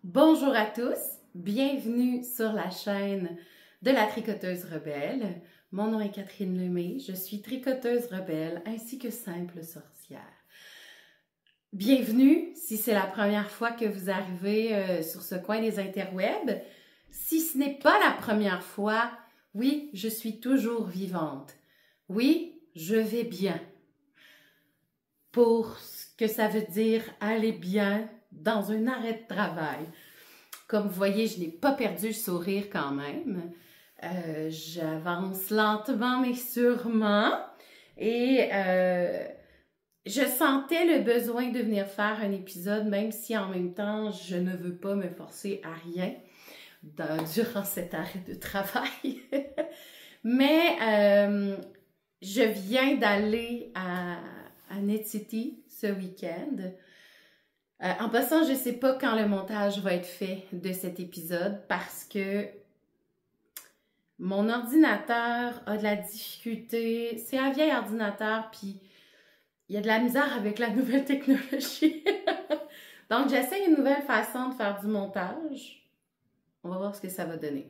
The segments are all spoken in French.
Bonjour à tous, bienvenue sur la chaîne de la Tricoteuse Rebelle. Mon nom est Catherine Lemay, je suis tricoteuse rebelle ainsi que simple sorcière. Bienvenue si c'est la première fois que vous arrivez sur ce coin des interwebs. Si ce n'est pas la première fois, oui, je suis toujours vivante. Oui, je vais bien. Pour ce que ça veut dire aller bien dans un arrêt de travail. Comme vous voyez, je n'ai pas perdu le sourire quand même. J'avance lentement mais sûrement. Et je sentais le besoin de venir faire un épisode, même si en même temps, je ne veux pas me forcer à rien durant cet arrêt de travail. Mais je viens d'aller à Knit City ce week-end. En passant, je ne sais pas quand le montage va être fait de cet épisode parce que mon ordinateur a de la difficulté. C'est un vieil ordinateur, puis il y a de la misère avec la nouvelle technologie. Donc, j'essaie une nouvelle façon de faire du montage. On va voir ce que ça va donner.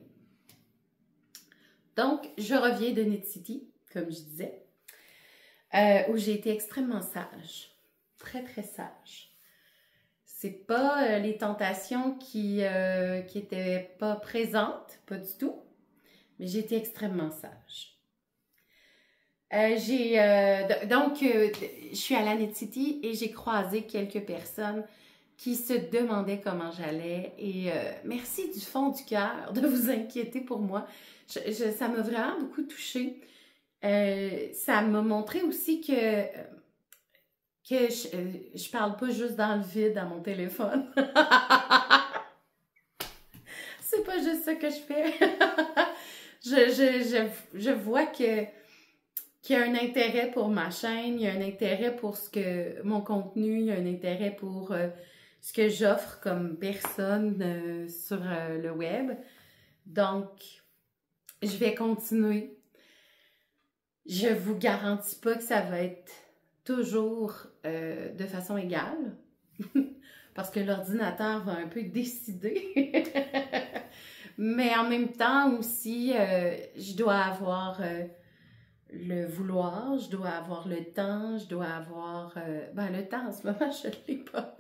Donc, je reviens de Knit City, comme je disais, où j'ai été extrêmement sage. Très, très sage. C'est pas les tentations qui étaient pas présentes, pas du tout, mais j'ai été extrêmement sage. Je suis à la Knit City et j'ai croisé quelques personnes qui se demandaient comment j'allais et merci du fond du cœur de vous inquiéter pour moi. Ça m'a vraiment beaucoup touchée. Ça m'a montré aussi que je parle pas juste dans le vide à mon téléphone. C'est pas juste ça que je fais. je vois qu'il y a un intérêt pour ma chaîne, il y a un intérêt pour mon contenu, il y a un intérêt pour ce que j'offre comme personne sur le web. Donc, je vais continuer. Je vous garantis pas que ça va être toujours de façon égale, parce que l'ordinateur va un peu décider. Mais en même temps aussi, je dois avoir le vouloir, je dois avoir le temps, je dois avoir... le temps, en ce moment, je ne l'ai pas.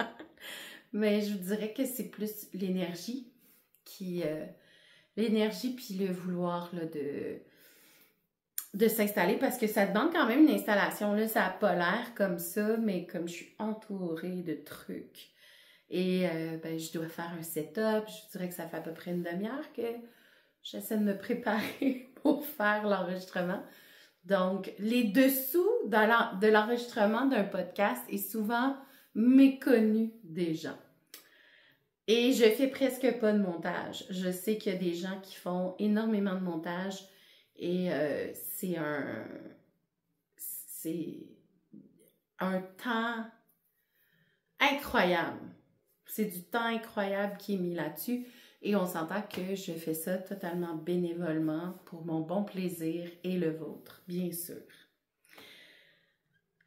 Mais je vous dirais que c'est plus l'énergie l'énergie puis le vouloir là, de s'installer parce que ça demande quand même une installation. Là, ça n'a pas l'air comme ça, mais comme je suis entourée de trucs et je dois faire un setup, je dirais que ça fait à peu près une demi-heure que j'essaie de me préparer pour faire l'enregistrement. Donc, les dessous de l'enregistrement d'un podcast est souvent méconnu des gens. Et je fais presque pas de montage. Je sais qu'il y a des gens qui font énormément de montage et c'est un temps incroyable. C'est du temps incroyable qui est mis là-dessus et on s'entend que je fais ça totalement bénévolement pour mon bon plaisir et le vôtre, bien sûr.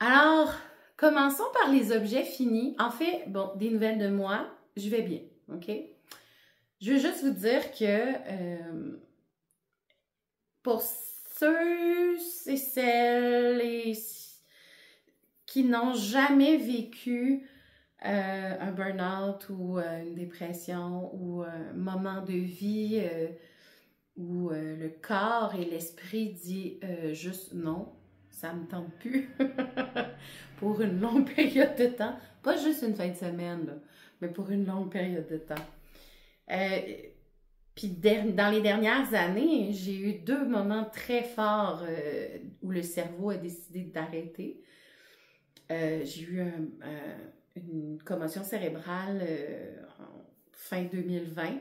Alors, commençons par les objets finis. En fait, bon, des nouvelles de moi, je vais bien, OK? Je veux juste vous dire que pour ceux et celles qui n'ont jamais vécu un burn-out ou une dépression ou un moment de vie où le corps et l'esprit dit juste non, ça me tente plus pour une longue période de temps, pas juste une fin de semaine, là, mais pour une longue période de temps. Puis dans les dernières années, j'ai eu 2 moments très forts où le cerveau a décidé d'arrêter. J'ai eu une commotion cérébrale en fin 2020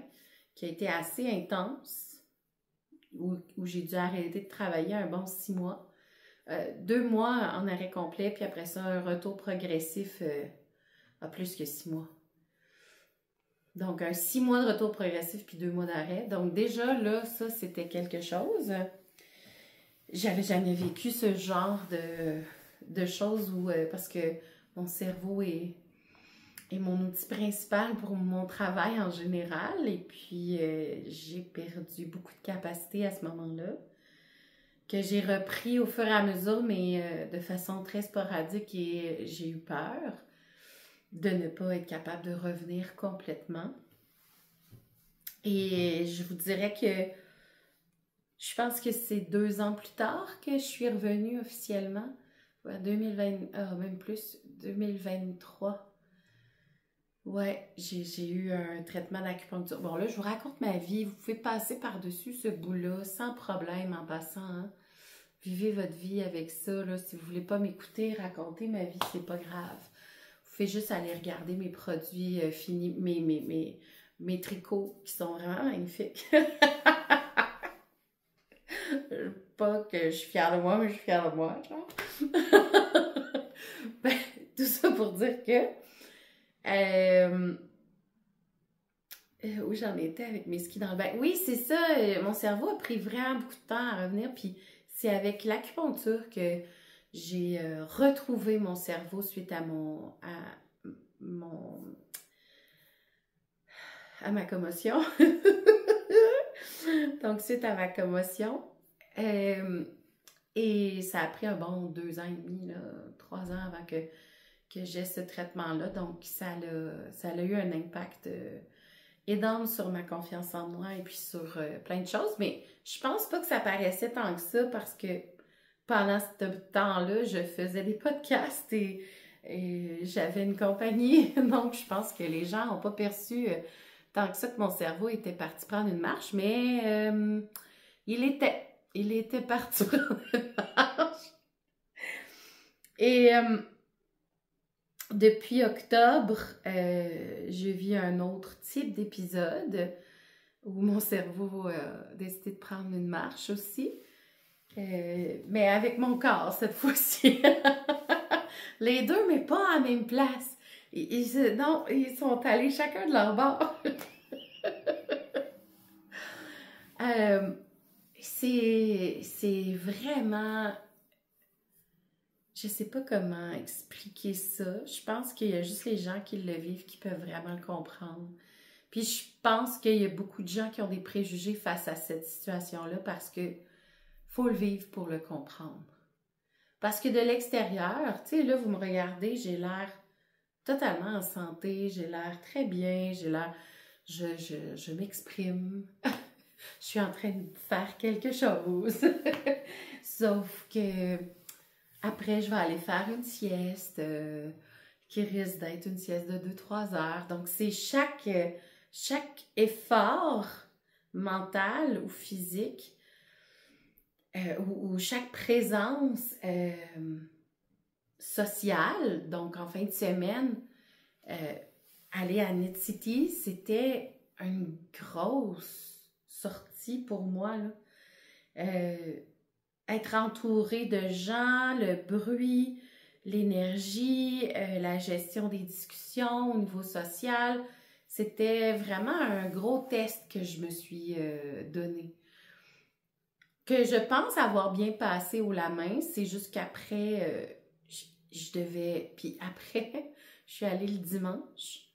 qui a été assez intense, où j'ai dû arrêter de travailler un bon 6 mois. 2 mois en arrêt complet, puis après ça, un retour progressif à plus que 6 mois. Donc, un 6 mois de retour progressif puis 2 mois d'arrêt. Donc, déjà, là, ça, c'était quelque chose. J'avais jamais vécu ce genre de choses où, parce que mon cerveau est est mon outil principal pour mon travail en général. Et puis, j'ai perdu beaucoup de capacité à ce moment-là, que j'ai repris au fur et à mesure, mais de façon très sporadique, et j'ai eu peur de ne pas être capable de revenir complètement. Et je vous dirais que je pense que c'est 2 ans plus tard que je suis revenue officiellement. Ouais, 2020, même plus, 2023. Ouais, j'ai eu un traitement d'acupuncture. Bon, là, je vous raconte ma vie. Vous pouvez passer par-dessus ce bout-là sans problème en passant, hein. Vivez votre vie avec ça, là. Si vous voulez pas m'écouter, raconter ma vie, c'est pas grave. Vous pouvez juste aller regarder mes produits finis, mes tricots qui sont vraiment magnifiques. Pas que je suis fière de moi, mais je suis fière de moi, genre. Ben, tout ça pour dire que où j'en étais avec mes skis dans le bain. Oui, c'est ça. Mon cerveau a pris vraiment beaucoup de temps à revenir. Puis c'est avec l'acupuncture que j'ai retrouvé mon cerveau suite à ma commotion. Donc, suite à ma commotion. Et ça a pris un bon 2 ans et demi, là, 3 ans avant que j'ai ce traitement-là. Donc, ça a eu un impact énorme sur ma confiance en moi et puis sur plein de choses. Mais je pense pas que ça paraissait tant que ça parce que pendant ce temps-là, je faisais des podcasts et j'avais une compagnie. Donc, je pense que les gens n'ont pas perçu tant que ça que mon cerveau était parti prendre une marche. Mais il était parti prendre une marche. Et depuis octobre, je vis un autre type d'épisode où mon cerveau a décidé de prendre une marche aussi. Mais avec mon corps cette fois-ci. Les deux, mais pas à la même place. Non, ils sont allés chacun de leur bord. C'est vraiment... Je sais pas comment expliquer ça. Je pense qu'il y a juste les gens qui le vivent qui peuvent vraiment le comprendre. Puis je pense qu'il y a beaucoup de gens qui ont des préjugés face à cette situation-là parce que faut le vivre pour le comprendre. Parce que de l'extérieur, tu sais, là, vous me regardez, j'ai l'air totalement en santé, j'ai l'air très bien, j'ai l'air... Je m'exprime. Je suis en train de faire quelque chose. Sauf que après, je vais aller faire une sieste qui risque d'être une sieste de 2-3 heures. Donc, c'est chaque effort mental ou physique ou chaque présence sociale. Donc, en fin de semaine, aller à Knit City, c'était une grosse sortie pour moi, là. Être entouré de gens, le bruit, l'énergie, la gestion des discussions au niveau social, c'était vraiment un gros test que je me suis donné. Que je pense avoir bien passé haut la main, c'est juste qu'après, je devais... Puis après, je suis allée le dimanche.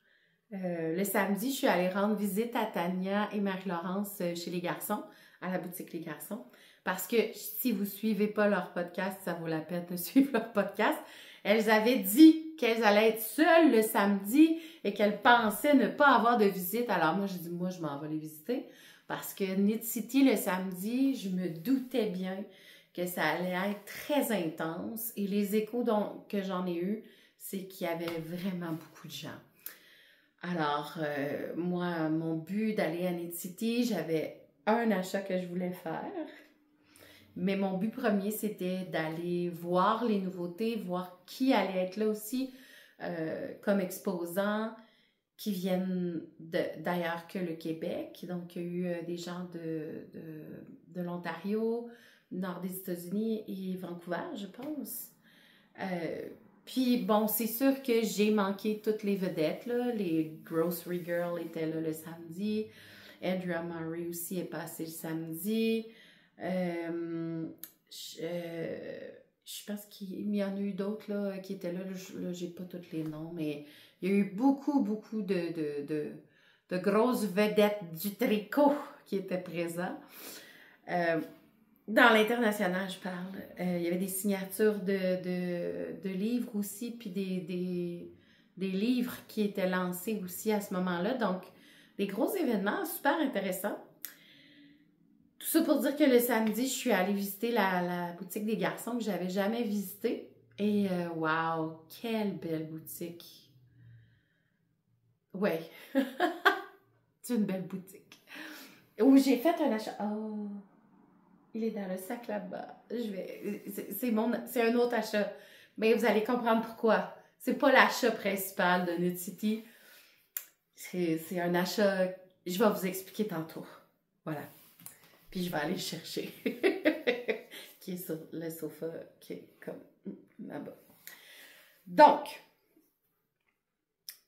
Le samedi, je suis allée rendre visite à Tania et Marie-Laurence chez les garçons, à la boutique Les Garçons. Parce que si vous ne suivez pas leur podcast, ça vaut la peine de suivre leur podcast. Elles avaient dit qu'elles allaient être seules le samedi et qu'elles pensaient ne pas avoir de visite. Alors moi, j'ai dit, moi, je m'en vais les visiter. Parce que Knit City, le samedi, je me doutais bien que ça allait être très intense. Et les échos que j'en ai eus, c'est qu'il y avait vraiment beaucoup de gens. Alors, moi, mon but d'aller à Knit City, j'avais un achat que je voulais faire. Mais mon but premier, c'était d'aller voir les nouveautés, voir qui allait être là aussi comme exposant, qui viennent d'ailleurs que le Québec. Donc, il y a eu des gens de l'Ontario, nord des États-Unis et Vancouver, je pense. Puis, bon, c'est sûr que j'ai manqué toutes les vedettes, là. Les Grocery Girls étaient là le samedi. Andrea Murray aussi est passée le samedi. Je pense qu'il y en a eu d'autres là, qui étaient là. Là, j'ai pas tous les noms, mais Il y a eu beaucoup de grosses vedettes du tricot qui étaient présents. Dans l'international, je parle. Il y avait des signatures de livres aussi, puis des livres qui étaient lancés aussi à ce moment-là. Donc, des gros événements super intéressants. Tout ça pour dire que le samedi, je suis allée visiter la boutique des garçons que j'avais jamais visitée. Et wow, quelle belle boutique! Ouais, c'est une belle boutique. Où j'ai fait un achat. Oh, il est dans le sac là-bas. C'est un autre achat. Mais vous allez comprendre pourquoi. C'est pas l'achat principal de Knit City. C'est un achat. Je vais vous expliquer tantôt. Voilà. Puis je vais aller le chercher. Qui est sur le sofa, qui est comme là-bas. Donc,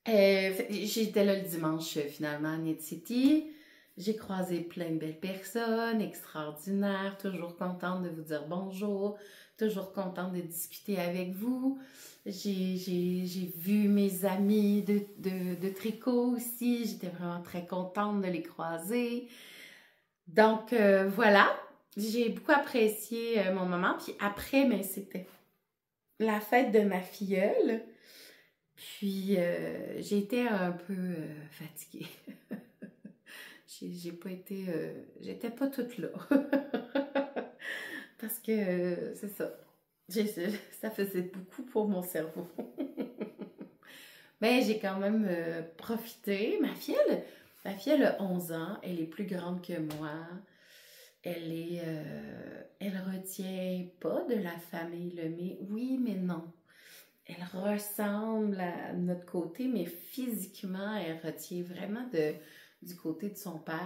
j'étais là le dimanche finalement à Knit City. J'ai croisé plein de belles personnes, extraordinaires, toujours contente de vous dire bonjour, toujours contente de discuter avec vous. J'ai vu mes amis de tricot aussi, j'étais vraiment très contente de les croiser. Donc voilà, j'ai beaucoup apprécié mon moment. Puis après, ben, c'était la fête de ma filleule. Puis j'ai été un peu fatiguée. J'ai pas été... j'étais pas toute là. Parce que c'est ça. Ça faisait beaucoup pour mon cerveau. Mais j'ai quand même profité. Ma fille, elle a 11 ans. Elle est plus grande que moi. Elle retient pas de la famille Lemay. Oui, mais non. Elle ressemble à notre côté, mais physiquement, elle retient vraiment du côté de son père.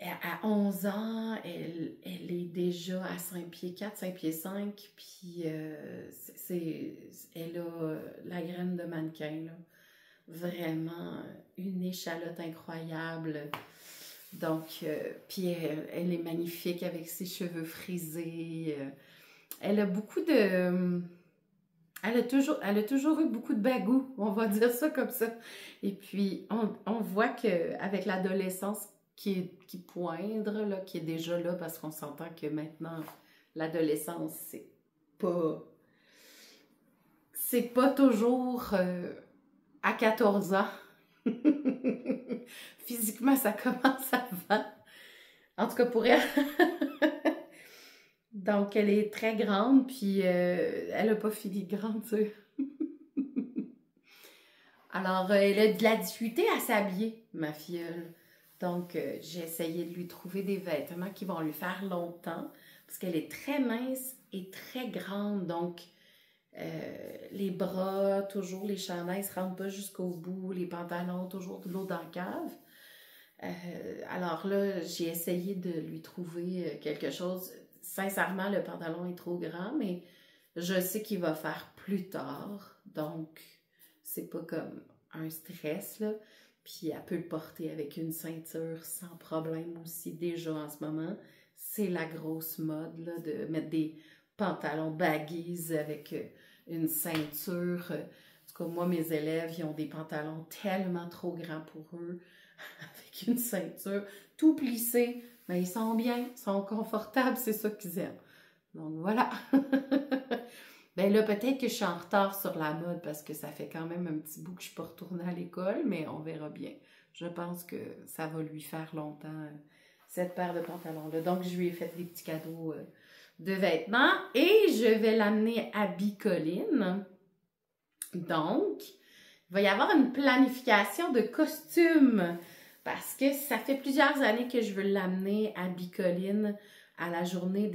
À 11 ans, elle est déjà à 5 pieds 4, 5 pieds 5, puis elle a la graine de mannequin, là. Vraiment une échalote incroyable. Donc, puis elle est magnifique avec ses cheveux frisés. Elle a beaucoup de... Elle a toujours eu beaucoup de bagou, on va dire ça comme ça. Et puis, on voit qu'avec l'adolescence qui poindre, là, qui est déjà là, parce qu'on s'entend que maintenant, l'adolescence, c'est pas toujours à 14 ans. Physiquement, ça commence avant. En tout cas, pour elle. Donc, elle est très grande, puis elle n'a pas fini de grandir. Alors, elle a de la difficulté à s'habiller, ma filleule. Donc, j'ai essayé de lui trouver des vêtements qui vont lui faire longtemps, parce qu'elle est très mince et très grande. Donc, les bras, toujours, les chandails ne se rendent pas jusqu'au bout, les pantalons, toujours de l'eau dans la cave. Alors là, j'ai essayé de lui trouver quelque chose. Sincèrement, le pantalon est trop grand, mais je sais qu'il va faire plus tard. Donc, c'est pas comme un stress, là. Puis, elle peut le porter avec une ceinture sans problème aussi, déjà en ce moment. C'est la grosse mode, là, de mettre des pantalons baggies avec une ceinture. En tout cas, moi, mes élèves, ils ont des pantalons tellement trop grands pour eux, avec une ceinture, tout plissé. Mais ils sont bien, ils sont confortables, c'est ça qu'ils aiment. Donc, voilà. Ben là, peut-être que je suis en retard sur la mode parce que ça fait quand même un petit bout que je ne suis pas retournée à l'école, mais on verra bien. Je pense que ça va lui faire longtemps, cette paire de pantalons-là. Donc, je lui ai fait des petits cadeaux de vêtements et je vais l'amener à Bicoline. Donc, il va y avoir une planification de costumes parce que ça fait plusieurs années que je veux l'amener à Bicoline à la journée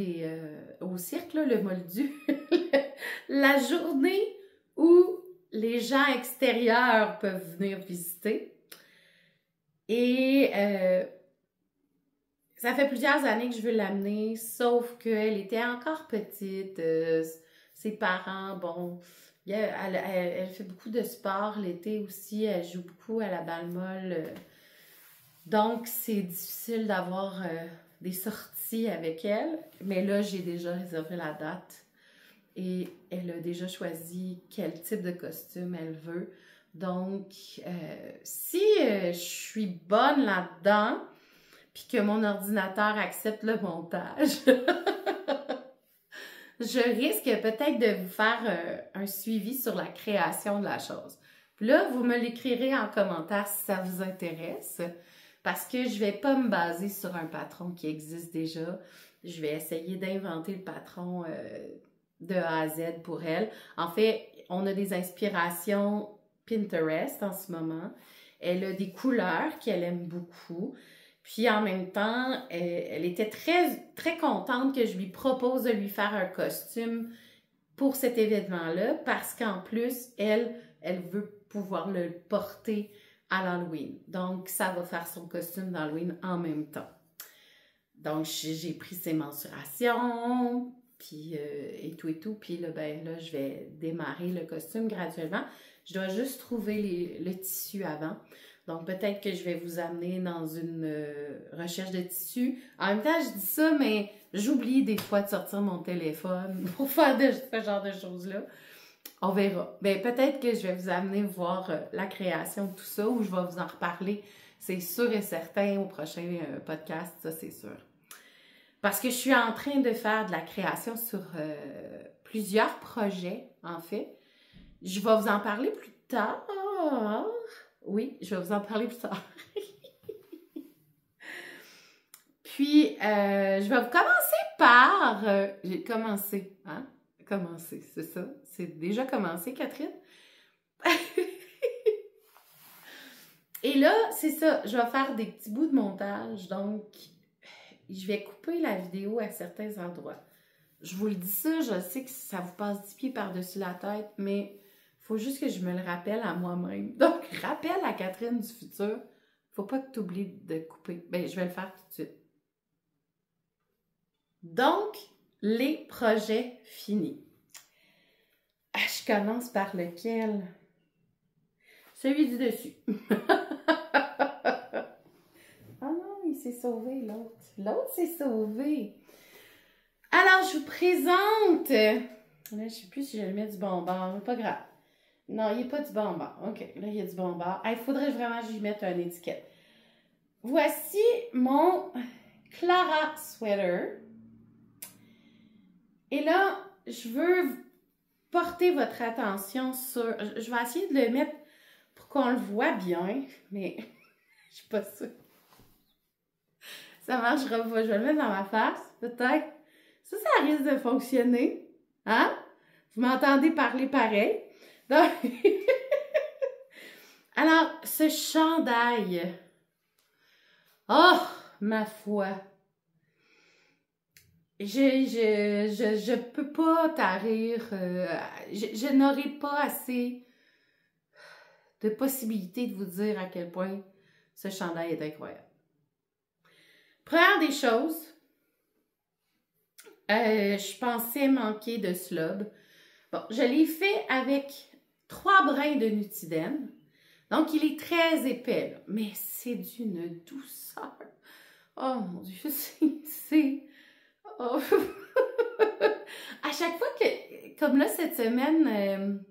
au cirque, là, le Moldu. La journée où les gens extérieurs peuvent venir visiter. Et ça fait plusieurs années que je veux l'amener, sauf qu'elle était encore petite. Ses parents, bon, elle fait beaucoup de sport l'été aussi. Elle joue beaucoup à la balle molle. Donc, c'est difficile d'avoir des sorties avec elle. Mais là, j'ai déjà réservé la date. et elle a déjà choisi quel type de costume elle veut. Donc, si je suis bonne là-dedans, puis que mon ordinateur accepte le montage, je risque peut-être de vous faire un suivi sur la création de la chose. Puis là, vous me l'écrirez en commentaire si ça vous intéresse, parce que je ne vais pas me baser sur un patron qui existe déjà. Je vais essayer d'inventer le patron de A à Z pour elle. En fait, on a des inspirations Pinterest en ce moment. Elle a des couleurs qu'elle aime beaucoup. Puis en même temps, elle était très, très contente que je lui propose de lui faire un costume pour cet événement-là parce qu'en plus, elle veut pouvoir le porter à l'Halloween. Donc, ça va faire son costume d'Halloween en même temps. Donc, j'ai pris ses mensurations, puis et tout. Puis là, je vais démarrer le costume graduellement. Je dois juste trouver le tissu avant. Donc, peut-être que je vais vous amener dans une recherche de tissu. En même temps, je dis ça, mais j'oublie des fois de sortir mon téléphone pour faire ce genre de choses-là. On verra. Ben, peut-être que je vais vous amener voir la création de tout ça ou je vais vous en reparler. C'est sûr et certain au prochain podcast, ça c'est sûr. Parce que je suis en train de faire de la création sur plusieurs projets, en fait. Je vais vous en parler plus tard. Oui, je vais vous en parler plus tard. Puis, je vais vous commencer par... j'ai commencé, hein? Commencer, c'est ça. C'est déjà commencé, Catherine? Et là, c'est ça. Je vais faire des petits bouts de montage. Donc, je vais couper la vidéo à certains endroits. Je vous le dis ça, je sais que ça vous passe 10 pieds par-dessus la tête, mais il faut juste que je me le rappelle à moi-même. Donc, rappelle à Catherine du futur. Faut pas que tu oublies de couper. Ben, je vais le faire tout de suite. Donc, les projets finis. Je commence par lequel? Celui du dessus. Ah non, il s'est sauvé, l'autre. L'autre s'est sauvé. Alors, je vous présente... Là, je ne sais plus si je le mets du bon bord. Pas grave. Non, il n'est pas du bon bord. OK, là, il y a du bon bord. Il faudrait vraiment que j'y mette une étiquette. Voici mon Clara Sweater. Et là, je veux porter votre attention sur... Je vais essayer de le mettre pour qu'on le voit bien, mais je suis pas sûre. Ça marchera pas. Je vais le mettre dans ma face, peut-être. Ça risque de fonctionner. Hein? Vous m'entendez parler pareil. Donc... Alors, ce chandail. Oh, ma foi. Je peux pas tarir. Je n'aurai pas assez de possibilités de vous dire à quel point ce chandail est incroyable. Première des choses, je pensais manquer de slob. Bon, je l'ai fait avec 3 brins de Nutiden. Donc, il est très épais, là, mais c'est d'une douceur. Oh mon Dieu, c'est... Oh. À chaque fois que... Comme là, cette semaine...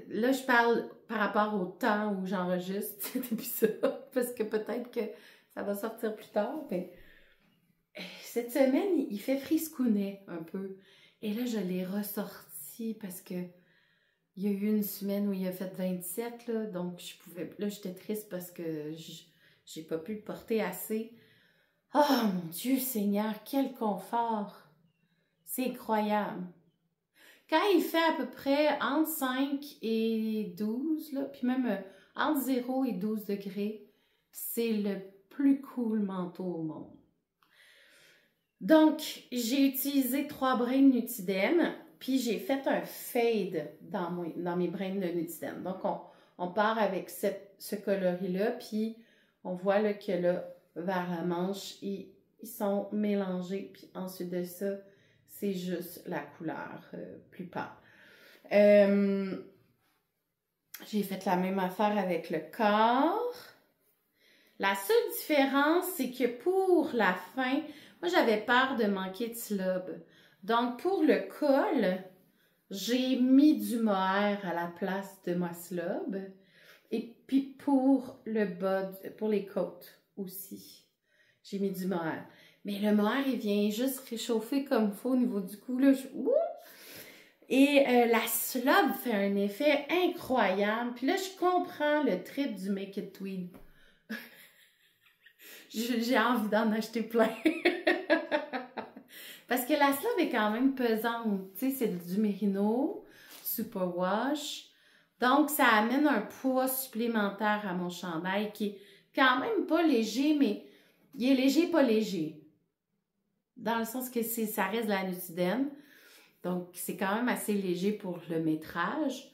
là, je parle par rapport au temps où j'enregistre cet épisode, parce que peut-être que ça va sortir plus tard, mais... Cette semaine, il fait friscounet un peu. Et là, je l'ai ressorti parce que il y a eu une semaine où il a fait 27, là, donc là, j'étais triste parce que j'ai pas pu le porter assez. Oh mon Dieu Seigneur, quel confort! C'est incroyable! Quand il fait à peu près entre 5 et 12, là, puis même entre 0 et 12 degrés, c'est le plus cool manteau au monde. Donc, j'ai utilisé 3 brins de Nutiden, puis j'ai fait un fade dans mes brins de Nutiden. Donc, on part avec ce coloris-là, puis on voit là, que là, vers la manche, ils sont mélangés, puis ensuite de ça, c'est juste la couleur plus pâle. J'ai fait la même affaire avec le corps. La seule différence, c'est que pour la fin, moi, j'avais peur de manquer de slob. Donc, pour le col, j'ai mis du mohair à la place de ma slob. Et puis, pour le bas, pour les côtes aussi, j'ai mis du mohair. Mais le mohair, il vient juste réchauffer comme il faut au niveau du cou. Là, et la slob fait un effet incroyable. Puis là, je comprends le trip du Make It Tweed. J'ai envie d'en acheter plein. Parce que la slob est quand même pesante. Tu sais, c'est du mérino, superwash. Donc, ça amène un poids supplémentaire à mon chandail qui est quand même pas léger, mais il est léger, pas léger. Dans le sens que ça reste de la nutidène. Donc, c'est quand même assez léger pour le métrage.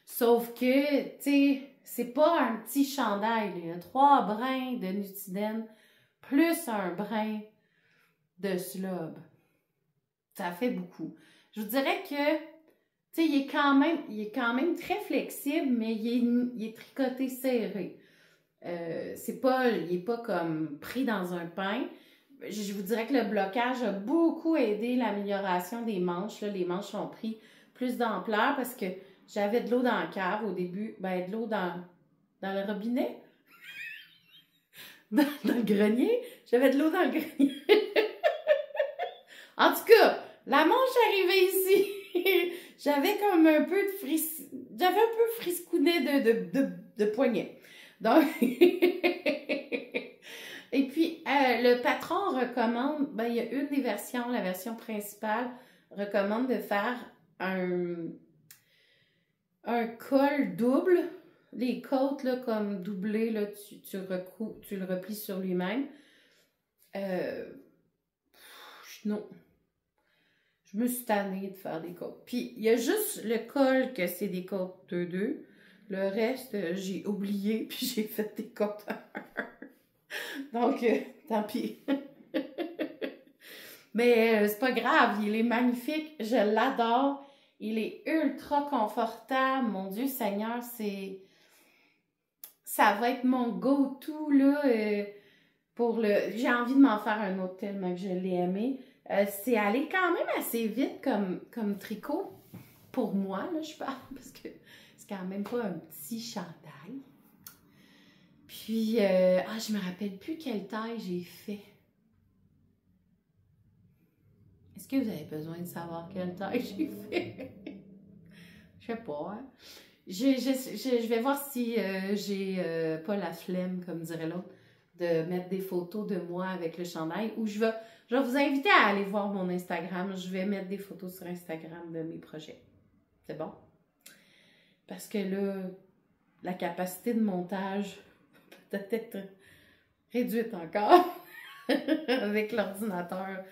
Sauf que, tu sais, c'est pas un petit chandail. Il y a 3 brins de nutidène plus un brin de slob. Ça fait beaucoup. Je vous dirais que, tu sais, il est quand même très flexible, mais il est tricoté serré. Il n'est pas comme pris dans un pain. Je vous dirais que le blocage a beaucoup aidé l'amélioration des manches. Là. Les manches ont pris plus d'ampleur parce que j'avais de l'eau dans la cave au début. Ben, de l'eau dans le robinet. dans le grenier. J'avais de l'eau dans le grenier. En tout cas, la manche arrivait ici. J'avais comme un peu de J'avais un peu friscounet de poignet. Donc... Et puis, le patron recommande, ben, il y a une des versions, la version principale, recommande de faire un col double. Les côtes, là, comme doublées, là, tu le replies sur lui-même. Non. Je me suis tannée de faire des côtes. Puis, il y a juste le col que c'est des côtes 2-2. Le reste, j'ai oublié, puis j'ai fait des côtes 1. Donc, tant pis. Mais c'est pas grave, il est magnifique, je l'adore. Il est ultra confortable. Mon Dieu Seigneur, ça va être mon go-to, là, j'ai envie de m'en faire un autre tellement que je l'ai aimé. C'est allé quand même assez vite comme tricot. Pour moi, là, je parle, parce que c'est quand même pas un petit chandail. Puis, je me rappelle plus quelle taille j'ai fait. Est-ce que vous avez besoin de savoir quelle taille j'ai fait? Je sais pas, hein? Je vais voir si j'ai pas la flemme, comme dirait l'autre, de mettre des photos de moi avec le chandail. Ou je vais vous inviter à aller voir mon Instagram. Je vais mettre des photos sur Instagram de mes projets. C'est bon? Parce que là, la capacité de montage peut-être réduite encore avec l'ordinateur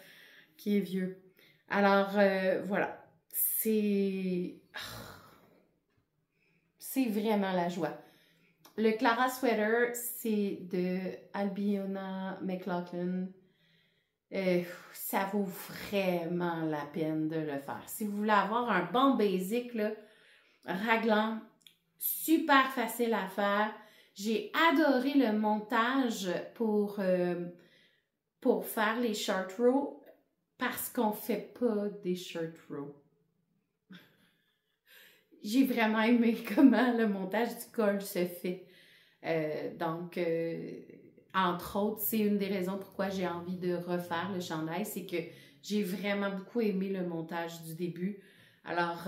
qui est vieux. Alors, voilà. C'est vraiment la joie. Le Clara Sweater, c'est de Albiona McLaughlin. Ça vaut vraiment la peine de le faire. Si vous voulez avoir un bon basic, là, raglant, super facile à faire. J'ai adoré le montage pour faire les short rows parce qu'on ne fait pas des short rows. J'ai vraiment aimé comment le montage du col se fait. Entre autres, c'est une des raisons pourquoi j'ai envie de refaire le chandail, c'est que j'ai vraiment beaucoup aimé le montage du début. Alors,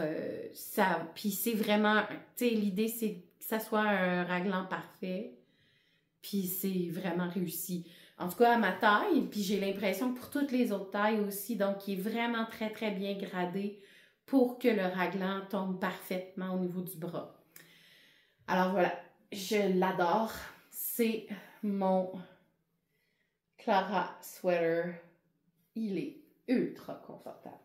puis c'est vraiment, tu sais, l'idée c'est que ça soit un raglan parfait, puis c'est vraiment réussi. En tout cas, à ma taille, puis j'ai l'impression que pour toutes les autres tailles aussi, donc il est vraiment très, très bien gradé pour que le raglan tombe parfaitement au niveau du bras. Alors voilà, je l'adore. C'est mon Clara Sweater. Il est ultra confortable.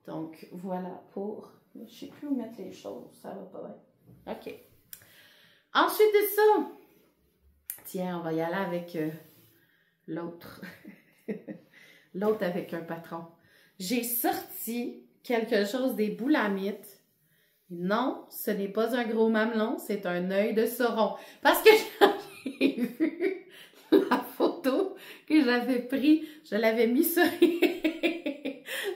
Donc, voilà pour... Je ne sais plus où mettre les choses, ça va pas bien. OK. Ensuite de ça, tiens, on va y aller avec l'autre. L'autre avec un patron. J'ai sorti quelque chose des boulamites. Non, ce n'est pas un gros mamelon, c'est un œil de sauron. Parce que j'ai vu la photo que j'avais prise, je l'avais mis sur...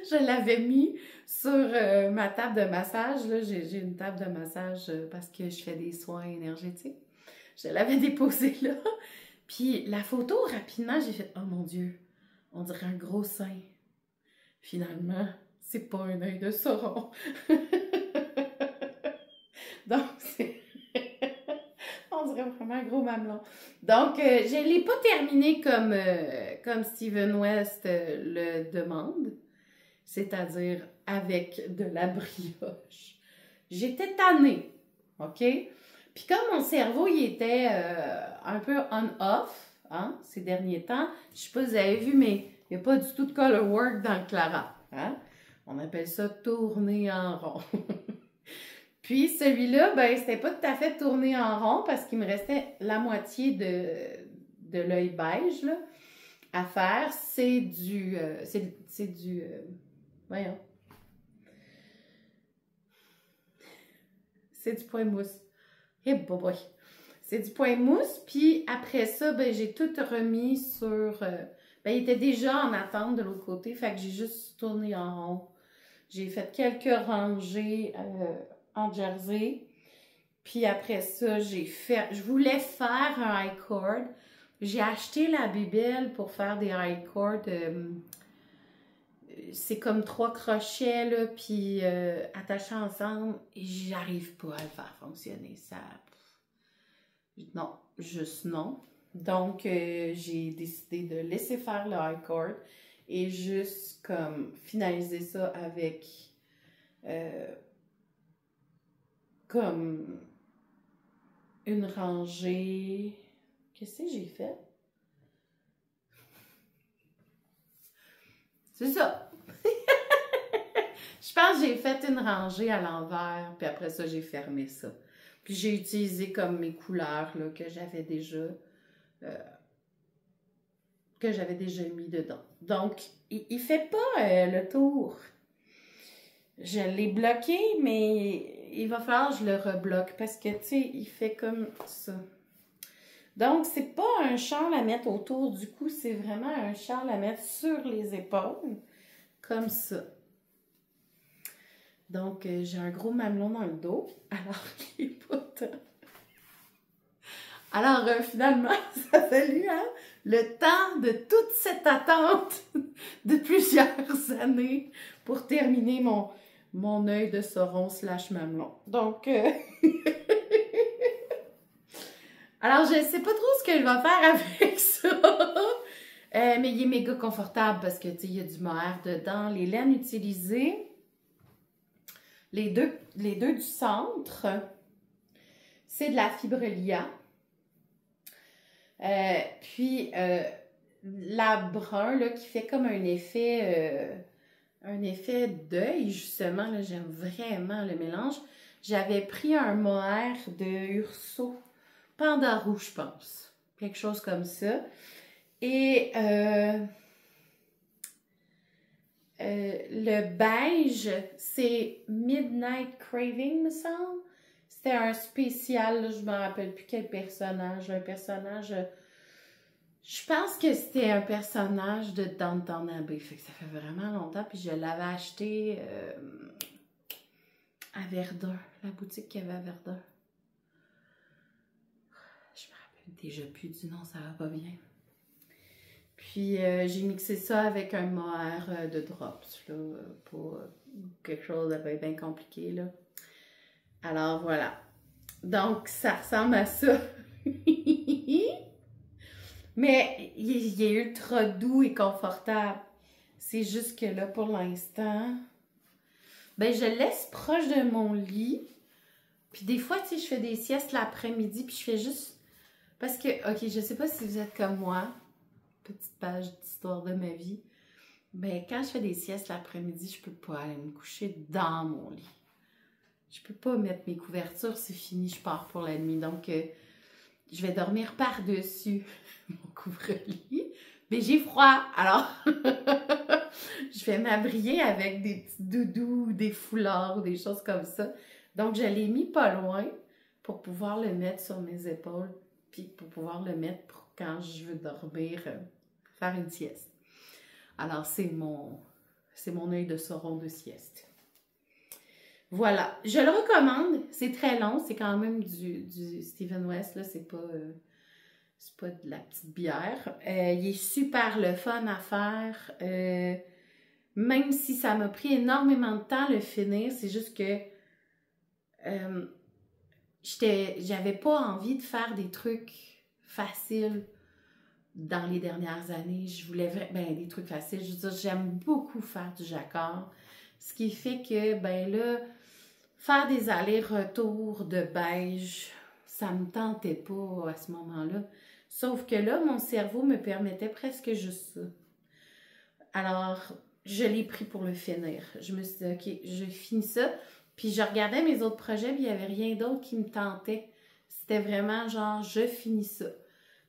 je je l'avais mis sur ma table de massage. Là, j'ai une table de massage parce que je fais des soins énergétiques. Je l'avais déposée là. Puis la photo, rapidement, j'ai fait « Oh mon Dieu, on dirait un gros sein. » Finalement, c'est pas un œil de Sauron. Donc, c'est... on dirait vraiment un gros mamelon. Donc, je ne l'ai pas terminé comme Steven West le demande, c'est-à-dire avec de la brioche. J'étais tannée, OK? Puis comme mon cerveau, il était un peu on-off, hein, ces derniers temps, je ne sais pas si vous avez vu, mais il n'y a pas du tout de color work dans le Clara. Hein? On appelle ça tourner en rond. Puis celui-là, ben, c'était pas tout à fait tourné en rond parce qu'il me restait la moitié de l'œil beige là, à faire. C'est du... voyons. C'est du point mousse. Eh boy! C'est du point mousse. Puis après ça, ben, j'ai tout remis sur... ben, il était déjà en attente de l'autre côté. Fait que j'ai juste tourné en rond. J'ai fait quelques rangées en jersey. Puis après ça, je voulais faire un high cord. J'ai acheté la bébelle pour faire des high cords. C'est comme 3 crochets, là, puis attachés ensemble. Et j'arrive pas à le faire fonctionner. Ça... Non, juste non. Donc, j'ai décidé de laisser faire le high cord et juste comme finaliser ça avec comme une rangée. Qu'est-ce que j'ai fait? C'est ça! Je pense que j'ai fait une rangée à l'envers, puis après ça, j'ai fermé ça. Puis j'ai utilisé comme mes couleurs là, que j'avais déjà mis dedans. Donc, il fait pas le tour. Je l'ai bloqué, mais il va falloir que je le rebloque parce que, tu sais, il fait comme ça. Donc, c'est pas un châle à mettre autour du cou, c'est vraiment un châle à mettre sur les épaules, comme ça. Donc, j'ai un gros mamelon dans le dos, alors qu'il n'est pas tant. Alors, finalement, ça a fallu, hein, le temps de toute cette attente de plusieurs années pour terminer mon œil de Sauron / mamelon. Donc, alors, je ne sais pas trop ce que je vais faire avec ça. Mais il est méga confortable parce que, tu sais, il y a du mohair dedans. Les laines utilisées, les deux du centre, c'est de la fibrelia. Puis, la brun, là, qui fait comme un effet d'œil, justement, là, j'aime vraiment le mélange. J'avais pris un mohair de Urso, panda rouge, je pense. Quelque chose comme ça. Et le beige, c'est Midnight Craving, me semble. C'était un spécial, là, je me rappelle plus quel personnage. Un personnage... je pense que c'était un personnage de Downton Abbey. Fait que ça fait vraiment longtemps. Puis je l'avais acheté à Verdun. La boutique qu'il y avait à Verdun. Je me rappelle déjà plus du nom, ça va pas bien. Puis j'ai mixé ça avec un mohair de drops, là, pour quelque chose de bien compliqué, là. Alors voilà. Donc ça ressemble à ça. Mais il est ultra doux et confortable. C'est juste que là, pour l'instant, ben je le laisse proche de mon lit. Puis des fois, tu sais, je fais des siestes l'après-midi, puis je fais juste... Parce que, OK, je sais pas si vous êtes comme moi, petite page d'histoire de ma vie, ben quand je fais des siestes l'après-midi, je peux pas aller me coucher dans mon lit. Je peux pas mettre mes couvertures, c'est fini, je pars pour la nuit. Donc, je vais dormir par-dessus mon couvre-lit. Mais j'ai froid, alors je vais m'abrier avec des petits doudous, des foulards, des choses comme ça. Donc, je l'ai mis pas loin pour pouvoir le mettre sur mes épaules, puis pour pouvoir le mettre pour quand je veux dormir, faire une sieste. Alors, c'est mon c'est mon œil de Sauron de sieste. Voilà, je le recommande. C'est très long, c'est quand même du Stephen West, là, c'est pas de la petite bière. Il est super le fun à faire. Même si ça m'a pris énormément de temps à le finir, c'est juste que j'avais pas envie de faire des trucs faciles dans les dernières années. Je voulais des trucs faciles. Je veux dire, j'aime beaucoup faire du jacquard. Ce qui fait que, là, faire des allers-retours de beige, ça me tentait pas à ce moment-là. Sauf que là, mon cerveau me permettait presque juste ça. Alors, je l'ai pris pour le finir. Je me suis dit, OK, je finis ça. Puis je regardais mes autres projets, puis il n'y avait rien d'autre qui me tentait. C'était vraiment genre, je finis ça.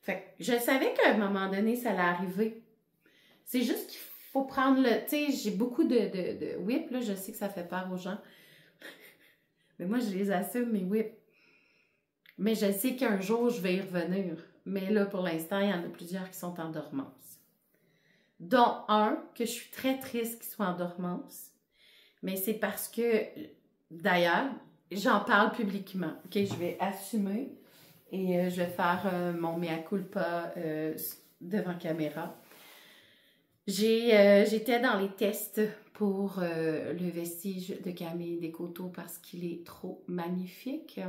Fait que je savais qu'à un moment donné, ça allait arriver. C'est juste qu'il faut prendre le... Tu sais, j'ai beaucoup de whips, là, je sais que ça fait peur aux gens. Mais moi, je les assume, mes whips. Mais je sais qu'un jour, je vais y revenir. Mais là, pour l'instant, il y en a plusieurs qui sont en dormance. Dont un, que je suis très triste qu'il soit en dormance. Mais c'est parce que, d'ailleurs, j'en parle publiquement. OK, je vais assumer et je vais faire mon mea culpa devant caméra. J'étais dans les tests pour le vestige de Camille Descoteaux parce qu'il est trop magnifique.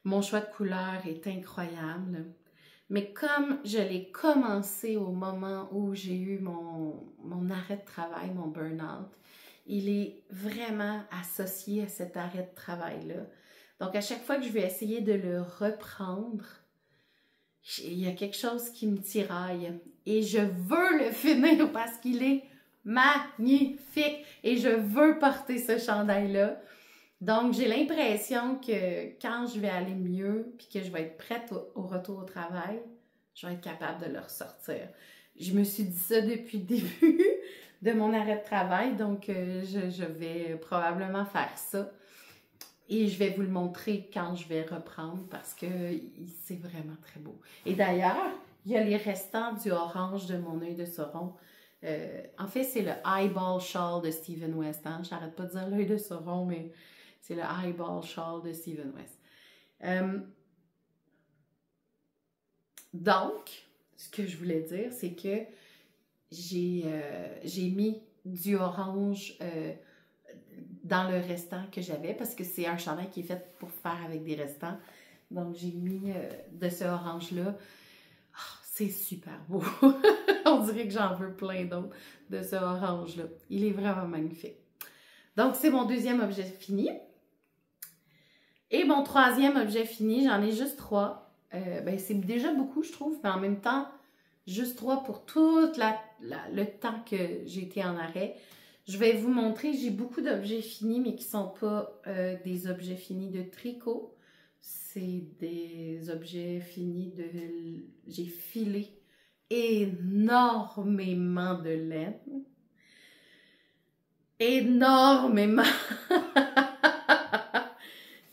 Mon choix de couleur est incroyable. Mais comme je l'ai commencé au moment où j'ai eu mon arrêt de travail, mon burn-out, il est vraiment associé à cet arrêt de travail-là. Donc, à chaque fois que je vais essayer de le reprendre, il y a quelque chose qui me tiraille. Et je veux le finir parce qu'il est magnifique. Et je veux porter ce chandail-là. Donc, j'ai l'impression que quand je vais aller mieux puis que je vais être prête au retour au travail, je vais être capable de le ressortir. Je me suis dit ça depuis le début de mon arrêt de travail, donc je vais probablement faire ça. Et je vais vous le montrer quand je vais reprendre parce que c'est vraiment très beau. Et d'ailleurs, il y a les restants du orange de mon œil de Sauron. En fait, c'est le Eyeball Shawl de Stephen West. Hein? J'arrête pas de dire l'œil de Sauron, mais c'est le Eyeball Shawl de Stephen West. Donc, ce que je voulais dire, c'est que j'ai mis du orange dans le restant que j'avais parce que c'est un chandail qui est fait pour faire avec des restants. Donc, j'ai mis de ce orange-là. Oh, c'est super beau. On dirait que j'en veux plein d'autres de ce orange-là. Il est vraiment magnifique. Donc, c'est mon deuxième objet fini. Et mon troisième objet fini, j'en ai juste 3. C'est déjà beaucoup, je trouve, mais en même temps, juste 3 pour tout le temps que j'ai été en arrêt. Je vais vous montrer, j'ai beaucoup d'objets finis, mais qui ne sont pas des objets finis de tricot. C'est des objets finis de... J'ai filé énormément de laine. Énormément!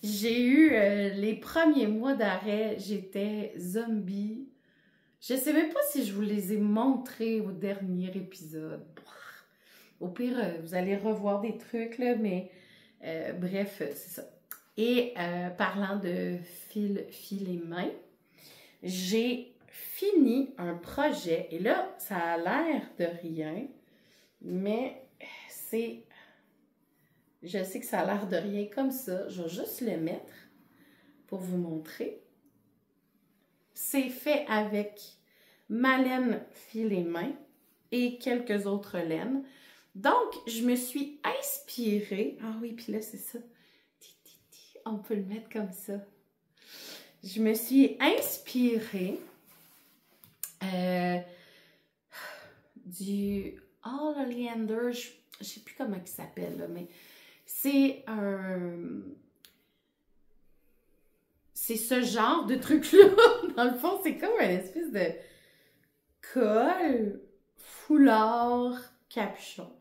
J'ai eu les premiers mois d'arrêt, j'étais zombie. Je ne sais même pas si je vous les ai montrés au dernier épisode. Au pire, vous allez revoir des trucs, là, mais bref, c'est ça. Et parlant de fil et main, j'ai fini un projet. Et là, ça a l'air de rien, mais c'est... Je sais que ça a l'air de rien comme ça. Je vais juste le mettre pour vous montrer. C'est fait avec ma laine fil et main et quelques autres laines. Donc, je me suis inspirée. Ah oui, puis là, c'est ça. On peut le mettre comme ça. Je me suis inspirée du All Oleander. Je ne sais plus comment il s'appelle, là, mais c'est ce genre de truc-là. Dans le fond, c'est comme une espèce de col, foulard, capuchon.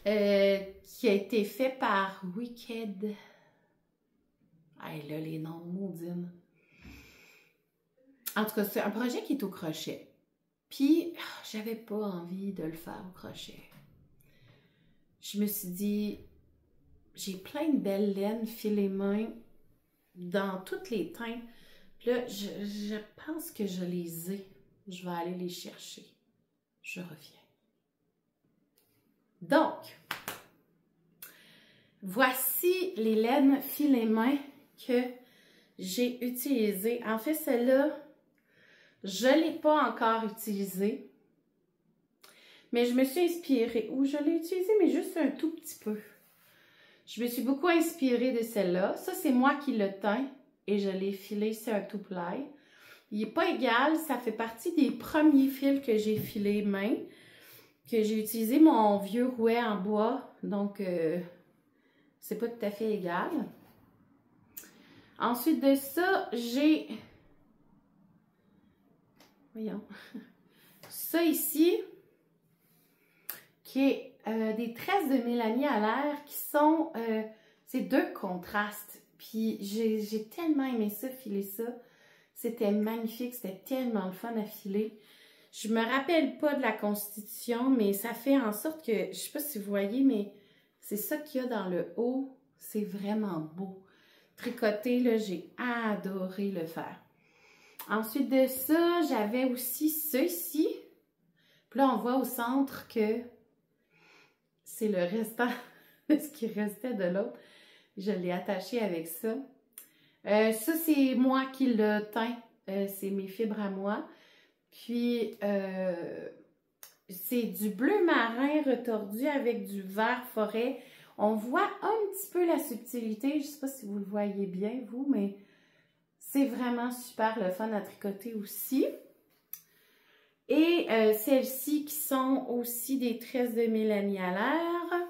Qui a été fait par Wicked. Hey, là, les noms maudines. En tout cas, c'est un projet qui est au crochet. Puis, j'avais pas envie de le faire au crochet. je me suis dit, j'ai plein de belles laines filées main dans toutes les teintes. Puis là, je pense que je les ai. Je vais aller les chercher. Je reviens. Donc, voici les laines filées main que j'ai utilisées. En fait, celle-là, je ne l'ai pas encore utilisée. Mais je me suis inspirée. Ou je l'ai utilisée, mais juste un tout petit peu. Je me suis beaucoup inspirée de celle-là. Ça, c'est moi qui le teins et je l'ai filé. C'est un two-ply. Il n'est pas égal. Ça fait partie des premiers fils que j'ai filés main. Que j'ai utilisé mon vieux rouet en bois. Donc, c'est pas tout à fait égal. Ensuite de ça, j'ai... Voyons. Ça ici, qui est des tresses de Mélanie Allaire qui sont... c'est 2 contrastes. Puis, j'ai tellement aimé ça, filer ça. C'était magnifique. C'était tellement le fun à filer. Je me rappelle pas de la constitution, mais ça fait en sorte que... Je sais pas si vous voyez, mais c'est ça qu'il y a dans le haut. C'est vraiment beau. Tricoter, là, j'ai adoré le faire. Ensuite de ça, j'avais aussi ceci. Puis là, on voit au centre que c'est le restant de ce qui restait de l'autre. Je l'ai attaché avec ça. Ça, c'est moi qui le teint. C'est mes fibres à moi. Puis, c'est du bleu marin retordu avec du vert forêt. On voit un petit peu la subtilité. Je ne sais pas si vous le voyez bien, vous, mais c'est vraiment super le fun à tricoter aussi. Et celles-ci qui sont aussi des tresses de Mélanie Allaire.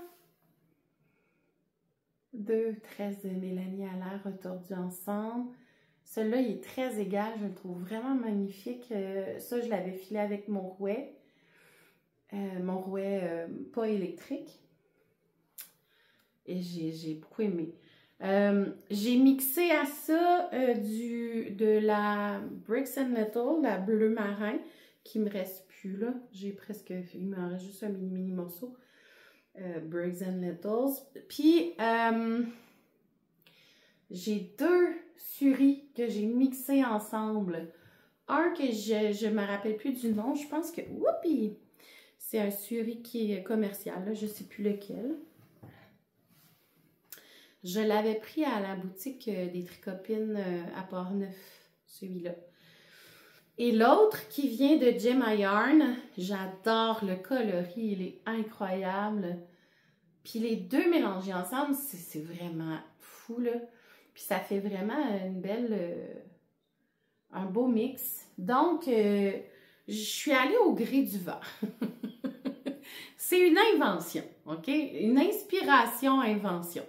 2 tresses de Mélanie Allaire retordues ensemble. Celui-là, il est très égal. Je le trouve vraiment magnifique. Ça, je l'avais filé avec mon rouet. Mon rouet pas électrique. Et j'ai beaucoup aimé. J'ai mixé à ça de la Bricks and Little, la bleu marin, qui me reste plus là. J'ai presque... Il me reste juste un mini morceau. Bricks and Littles. Puis, j'ai 2 suris que j'ai mixés ensemble. Un que je me rappelle plus du nom. Je pense que... Whoopi! C'est un suri qui est commercial. Là, je ne sais plus lequel. Je l'avais pris à la boutique des Tricopines à Port-Neuf. Celui-là. Et l'autre qui vient de Gemma Yarn. J'adore le coloris. Il est incroyable. Puis les 2 mélangés ensemble, c'est vraiment fou, là. Puis ça fait vraiment une belle... un beau mix. Donc, je suis allée au gré du vent. C'est une invention, OK? Une inspiration-invention.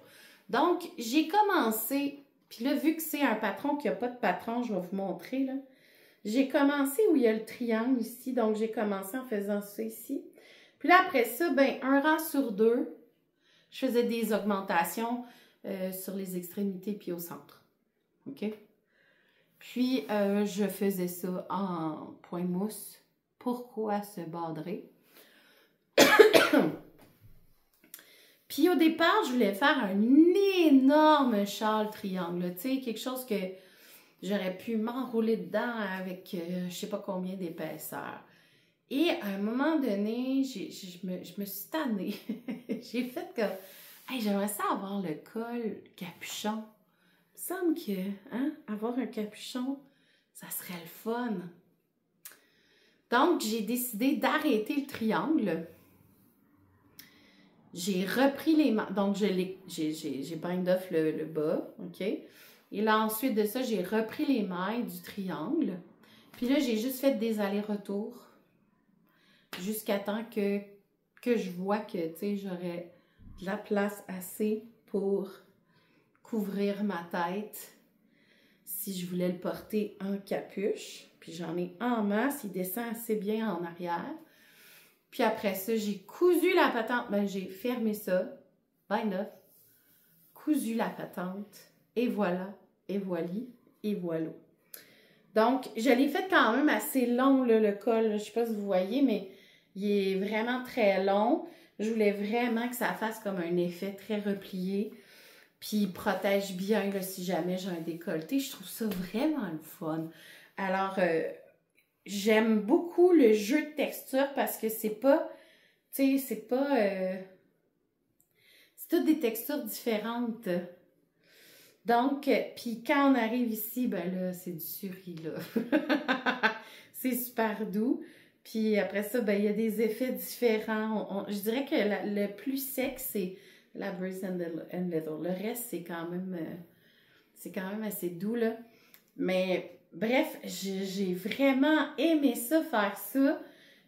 Donc, j'ai commencé... Puis là, vu que c'est un patron qui n'a pas de patron, je vais vous montrer, là. J'ai commencé où il y a le triangle ici. Donc, j'ai commencé en faisant ça ici. Puis là, après ça, ben, un rang sur 2, je faisais des augmentations sur les extrémités puis au centre. OK? Puis, je faisais ça en point mousse. Pourquoi se bordrer? Puis, au départ, je voulais faire un énorme châle triangle. Tu sais, quelque chose que j'aurais pu m'enrouler dedans avec je ne sais pas combien d'épaisseur. Et à un moment donné, je me suis tannée. J'ai fait que, hey, j'aimerais ça avoir le col capuchon. Il me semble que, hein, avoir un capuchon, ça serait le fun. Donc, j'ai décidé d'arrêter le triangle. J'ai repris les mains. Donc, j'ai bind off le bas, OK? Et là, ensuite de ça, j'ai repris les mailles du triangle. Puis là, j'ai juste fait des allers-retours. Jusqu'à temps que je vois que, tu sais, j'aurais de la place assez pour couvrir ma tête si je voulais le porter en capuche. Puis j'en ai en masse, il descend assez bien en arrière. Puis après ça, j'ai cousu la patente. Ben, j'ai fermé ça, bind off, cousu la patente, et voilà, et voili, et voilà. Donc, je l'ai fait quand même assez long, là, le col. Je ne sais pas si vous voyez, mais il est vraiment très long. Je voulais vraiment que ça fasse comme un effet très replié. Puis il protège bien là, si jamais j'ai un décolleté. Je trouve ça vraiment le fun. Alors, j'aime beaucoup le jeu de texture parce que c'est pas, tu sais, c'est pas... c'est toutes des textures différentes. Donc, puis quand on arrive ici, ben là, c'est du suri, là. C'est super doux. Puis après ça, ben il y a des effets différents. Je dirais que le plus sec, c'est la Breeze and Leather. Le reste, c'est quand même assez doux, là. Mais bref, j'ai vraiment aimé ça, faire ça.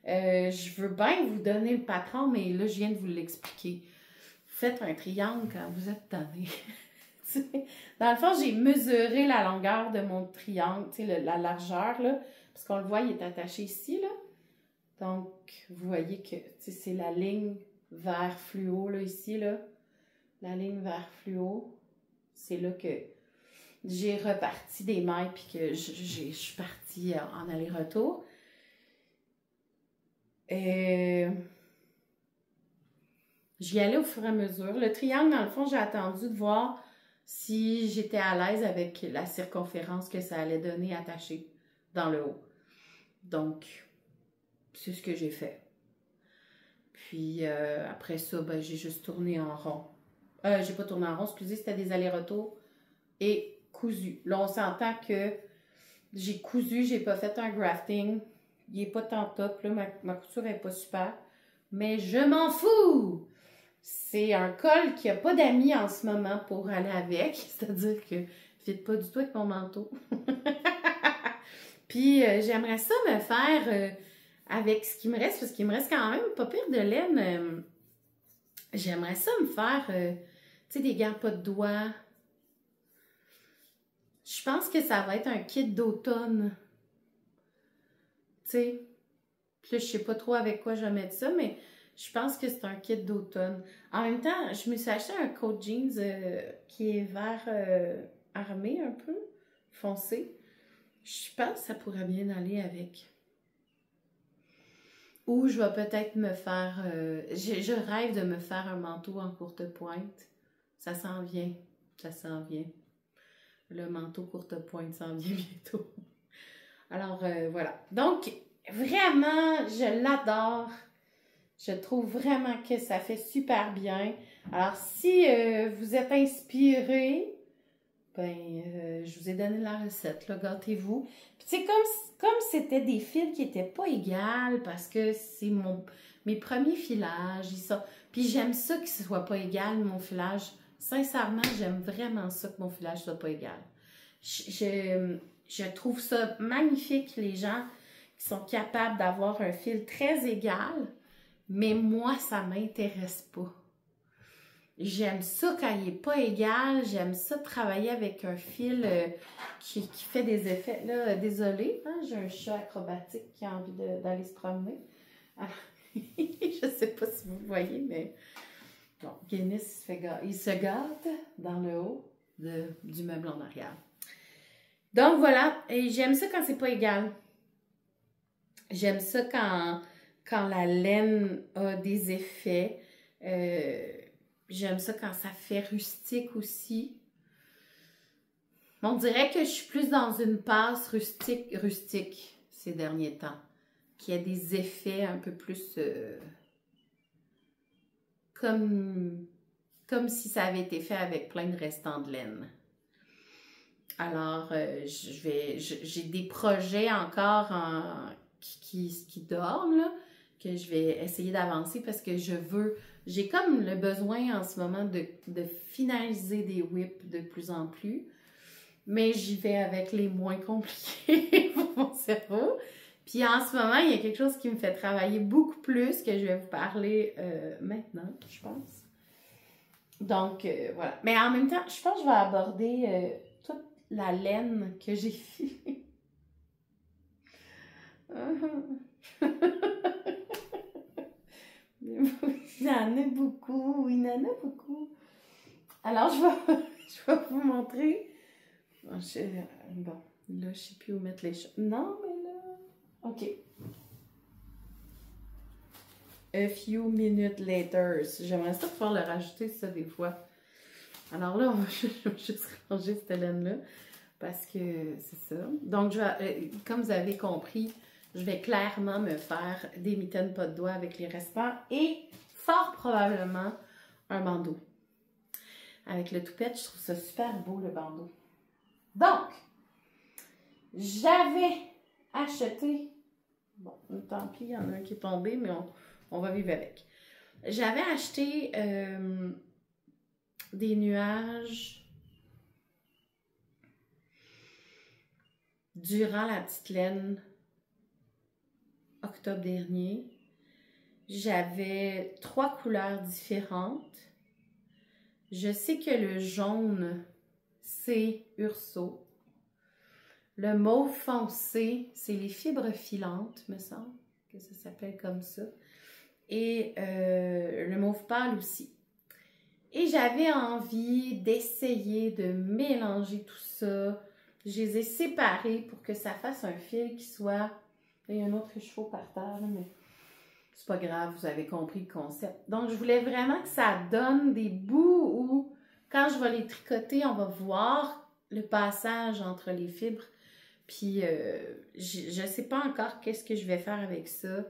Je veux bien vous donner le patron, mais là, je viens de vous l'expliquer. Faites un triangle quand vous êtes tanné. Dans le fond, j'ai mesuré la longueur de mon triangle, tu sais, la largeur, là, parce qu'on le voit, il est attaché ici, là. Donc, vous voyez que c'est la ligne vert fluo, là, ici, là. La ligne vert fluo, c'est là que j'ai reparti des mailles, puis que je suis partie en aller-retour. J'y allais au fur et à mesure. Le triangle, dans le fond, j'ai attendu de voir si j'étais à l'aise avec la circonférence que ça allait donner attaché dans le haut. Donc, c'est ce que j'ai fait. Puis, après ça, ben, j'ai juste tourné en rond. J'ai pas tourné en rond, excusez, c'était des allers-retours et cousu. Là, on s'entend que j'ai cousu, j'ai pas fait un grafting. Il est pas tant top, là, ma couture est pas super. Mais je m'en fous! C'est un col qui n'a pas d'amis en ce moment pour aller avec, c'est-à-dire que ne fit pas du tout avec mon manteau. Puis j'aimerais ça me faire avec ce qui me reste, parce qu'il me reste quand même pas pire de laine. J'aimerais ça me faire, tu sais, des gants pas de doigts. Je pense que ça va être un kit d'automne. Tu sais, puis là, je sais pas trop avec quoi je vais mettre ça, mais je pense que c'est un kit d'automne. En même temps, je me suis acheté un coat jeans qui est vert armé un peu, foncé. Je pense que ça pourrait bien aller avec. Ou je vais peut-être me faire... je rêve de me faire un manteau en courte pointe. Ça s'en vient. Ça s'en vient. Le manteau courte pointe s'en vient bientôt. Alors, voilà. Donc, vraiment, je l'adore. Je trouve vraiment que ça fait super bien. Alors, si vous êtes inspiré, ben, je vous ai donné la recette, là, gâtez-vous. Puis, tu sais, comme c'était des fils qui n'étaient pas égales, parce que c'est mes premiers filages, puis j'aime ça que ce soit pas égal, mon filage. Sincèrement, j'aime vraiment ça que mon filage soit pas égal. Je trouve ça magnifique, les gens qui sont capables d'avoir un fil très égal, mais moi, ça m'intéresse pas. J'aime ça quand il n'est pas égal. J'aime ça travailler avec un fil qui fait des effets. Là, désolée, hein, j'ai un chat acrobatique qui a envie d'aller se promener. Alors, je ne sais pas si vous le voyez, mais bon, Guinness, il se gâte dans le haut du meuble en arrière. Donc voilà, et j'aime ça quand c'est pas égal. J'aime ça quand la laine a des effets. J'aime ça quand ça fait rustique aussi. On dirait que je suis plus dans une passe rustique ces derniers temps. Qui a des effets un peu plus comme si ça avait été fait avec plein de restants de laine. Alors, j'ai des projets encore qui dorment, là, que je vais essayer d'avancer parce que j'ai comme le besoin en ce moment de finaliser des whips de plus en plus, mais j'y vais avec les moins compliqués pour mon cerveau. Puis en ce moment, il y a quelque chose qui me fait travailler beaucoup plus que je vais vous parler maintenant, je pense. Donc, voilà. Mais en même temps, je pense que je vais aborder toute la laine que j'ai filée. Il y en a beaucoup, il y en a beaucoup. Alors, je vais vous montrer. Bon, là, je ne sais plus où mettre les choses. Non, mais là... OK. A few minutes later. J'aimerais ça pouvoir le rajouter, ça, des fois. Alors là, je vais juste ranger cette laine-là. Parce que c'est ça. Donc, comme vous avez compris, je vais clairement me faire des mitaines pas de doigts avec les restants et fort probablement un bandeau. Avec le toupette, je trouve ça super beau, le bandeau. Donc, j'avais acheté... Bon, tant pis, il y en a un qui est tombé, mais on va vivre avec. J'avais acheté des nuages... durant la petite laine octobre dernier. J'avais 3 couleurs différentes. Je sais que le jaune, c'est Urso. Le mauve foncé, c'est les fibres filantes, me semble que ça s'appelle comme ça. Et le mauve pâle aussi. Et j'avais envie d'essayer de mélanger tout ça. Je les ai séparés pour que ça fasse un fil qui soit... Il y a un autre écheveau par terre, là, mais c'est pas grave, vous avez compris le concept. Donc, je voulais vraiment que ça donne des bouts où, quand je vais les tricoter, on va voir le passage entre les fibres. Puis, je ne sais pas encore qu'est-ce que je vais faire avec ça,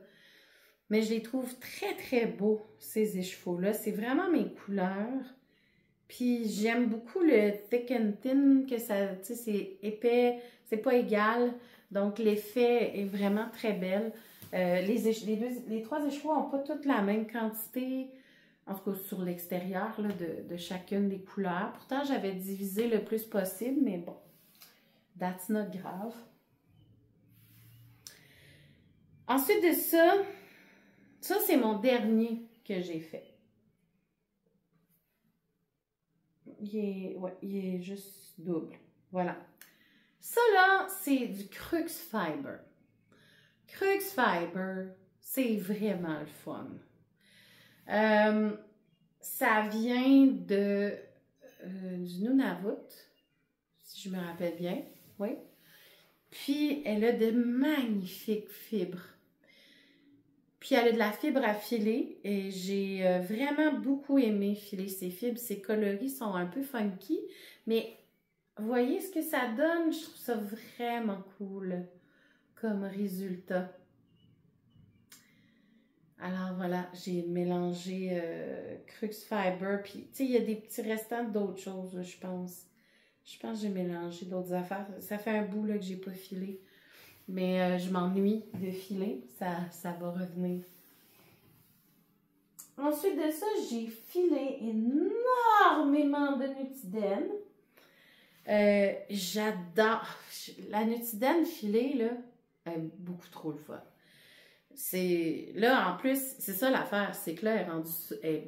mais je les trouve très, très beaux, ces écheveaux-là. C'est vraiment mes couleurs. Puis j'aime beaucoup le thick and thin, que ça, tu sais, c'est épais, c'est pas égal. Donc l'effet est vraiment très belle. Les 3 écheveaux n'ont pas toutes la même quantité, en tout cas sur l'extérieur de chacune des couleurs. Pourtant, j'avais divisé le plus possible, mais bon, that's not grave. Ensuite de ça c'est mon dernier que j'ai fait. Il est juste double. Voilà. Ça là, c'est du Crux Fiber. Crux Fiber, c'est vraiment le fun. Ça vient du Nunavut, si je me rappelle bien. Oui. Puis, elle a de magnifiques fibres. Puis, elle a de la fibre à filer et j'ai vraiment beaucoup aimé filer ces fibres. Ces coloris sont un peu funky, mais voyez ce que ça donne? Je trouve ça vraiment cool comme résultat. Alors voilà, j'ai mélangé Crux Fiber, puis tu sais, il y a des petits restants d'autres choses, là, je pense. Je pense que j'ai mélangé d'autres affaires. Ça fait un bout là, que j'ai pas filé. Mais je m'ennuie de filer. Ça va revenir. Ensuite de ça, j'ai filé énormément de Nutiden. J'adore. La Nutiden filée, là, elle est beaucoup trop le fun. Là, en plus, c'est ça l'affaire. C'est que là, elle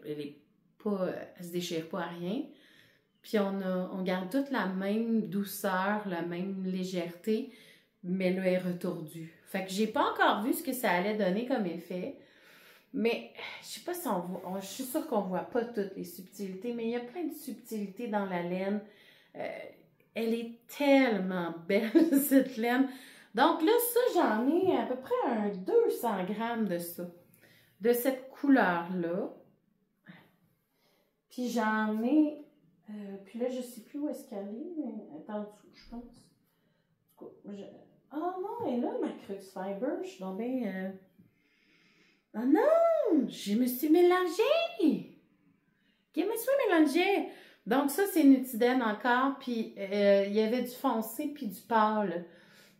se déchire pas à rien. Puis on garde toute la même douceur, la même légèreté, mais là, elle est retordue. Fait que j'ai pas encore vu ce que ça allait donner comme effet. Mais je sais pas si on voit, je suis sûre qu'on voit pas toutes les subtilités, mais il y a plein de subtilités dans la laine. Elle est tellement belle, cette laine. Donc là, ça, j'en ai à peu près un 200 grammes de ça. De cette couleur-là. Puis j'en ai... puis là, je sais plus où est-ce qu'elle est, mais elle est en dessous, je pense. Ah non, elle est là, ma Crux Fiber. Je suis donc bien... Ah non! Je me suis mélangée! Je me suis mélangée! Donc ça, c'est Nutiden encore, puis il y avait du foncé puis du pâle.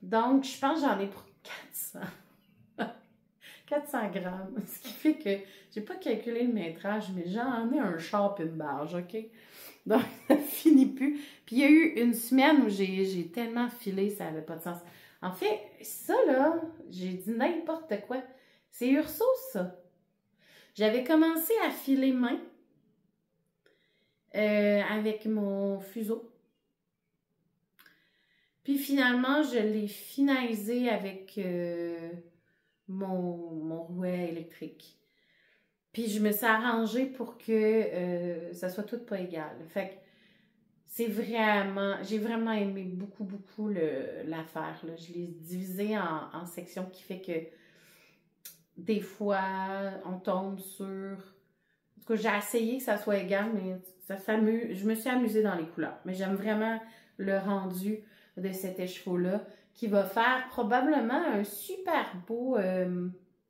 Donc, je pense que j'en ai pour 400. 400 grammes. Ce qui fait que, j'ai pas calculé le métrage, mais j'en ai un char et une barge, OK? Donc, ça finit plus. Puis, il y a eu une semaine où j'ai tellement filé, ça n'avait pas de sens. En fait, ça, là, j'ai dit n'importe quoi. C'est Urso, ça. J'avais commencé à filer main avec mon fuseau. Puis, finalement, je l'ai finalisé avec mon rouet électrique. Puis, je me suis arrangée pour que ça soit tout pas égal. Fait que c'est vraiment... J'ai vraiment aimé beaucoup, beaucoup l'affaire. Je l'ai divisé en sections qui fait que des fois, on tombe sur... En tout cas, j'ai essayé que ça soit égal, mais je me suis amusée dans les couleurs. Mais j'aime vraiment le rendu de cet écheveau-là, qui va faire probablement un super beau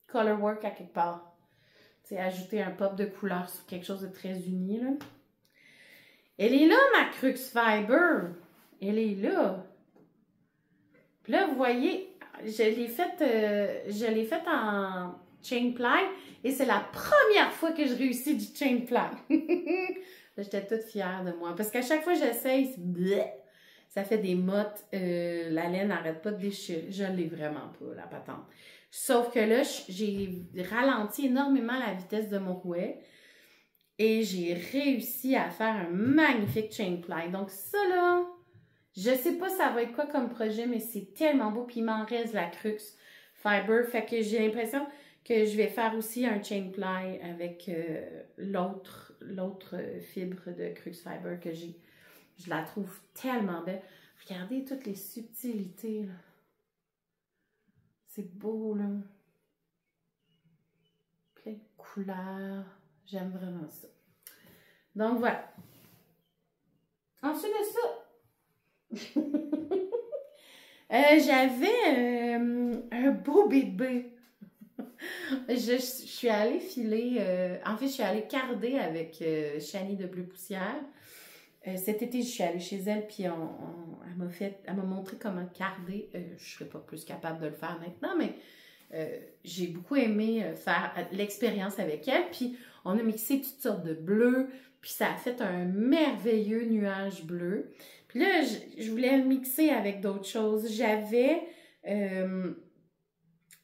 color work à quelque part. Tu sais, ajouter un pop de couleur sur quelque chose de très uni, là. Elle est là, ma Crux Fiber! Elle est là! Puis là, vous voyez, je l'ai faite en chain ply et c'est la première fois que je réussis du chain ply. J'étais toute fière de moi parce qu'à chaque fois que j'essaye, ça fait des mottes. La laine n'arrête pas de déchirer. Je ne l'ai vraiment pas, la patente. Sauf que là, j'ai ralenti énormément la vitesse de mon rouet et j'ai réussi à faire un magnifique chain ply. Donc ça là... Je sais pas ça va être quoi comme projet, mais c'est tellement beau. Puis il m'en reste la Crux Fiber. Fait que j'ai l'impression que je vais faire aussi un chain ply avec l'autre fibre de Crux Fiber que j'ai. Je la trouve tellement belle. Regardez toutes les subtilités, là. C'est beau, là. Plein de couleurs. J'aime vraiment ça. Donc, voilà. Ensuite de ça, j'avais un beau bébé. Je suis allée filer, en fait, je suis allée carder avec Shani de Bleu Poussière. Cet été, je suis allée chez elle, puis elle m'a montré comment carder. Je ne serais pas plus capable de le faire maintenant, mais j'ai beaucoup aimé faire l'expérience avec elle. Puis on a mixé toutes sortes de bleus, puis ça a fait un merveilleux nuage bleu. Puis là, je voulais le mixer avec d'autres choses. J'avais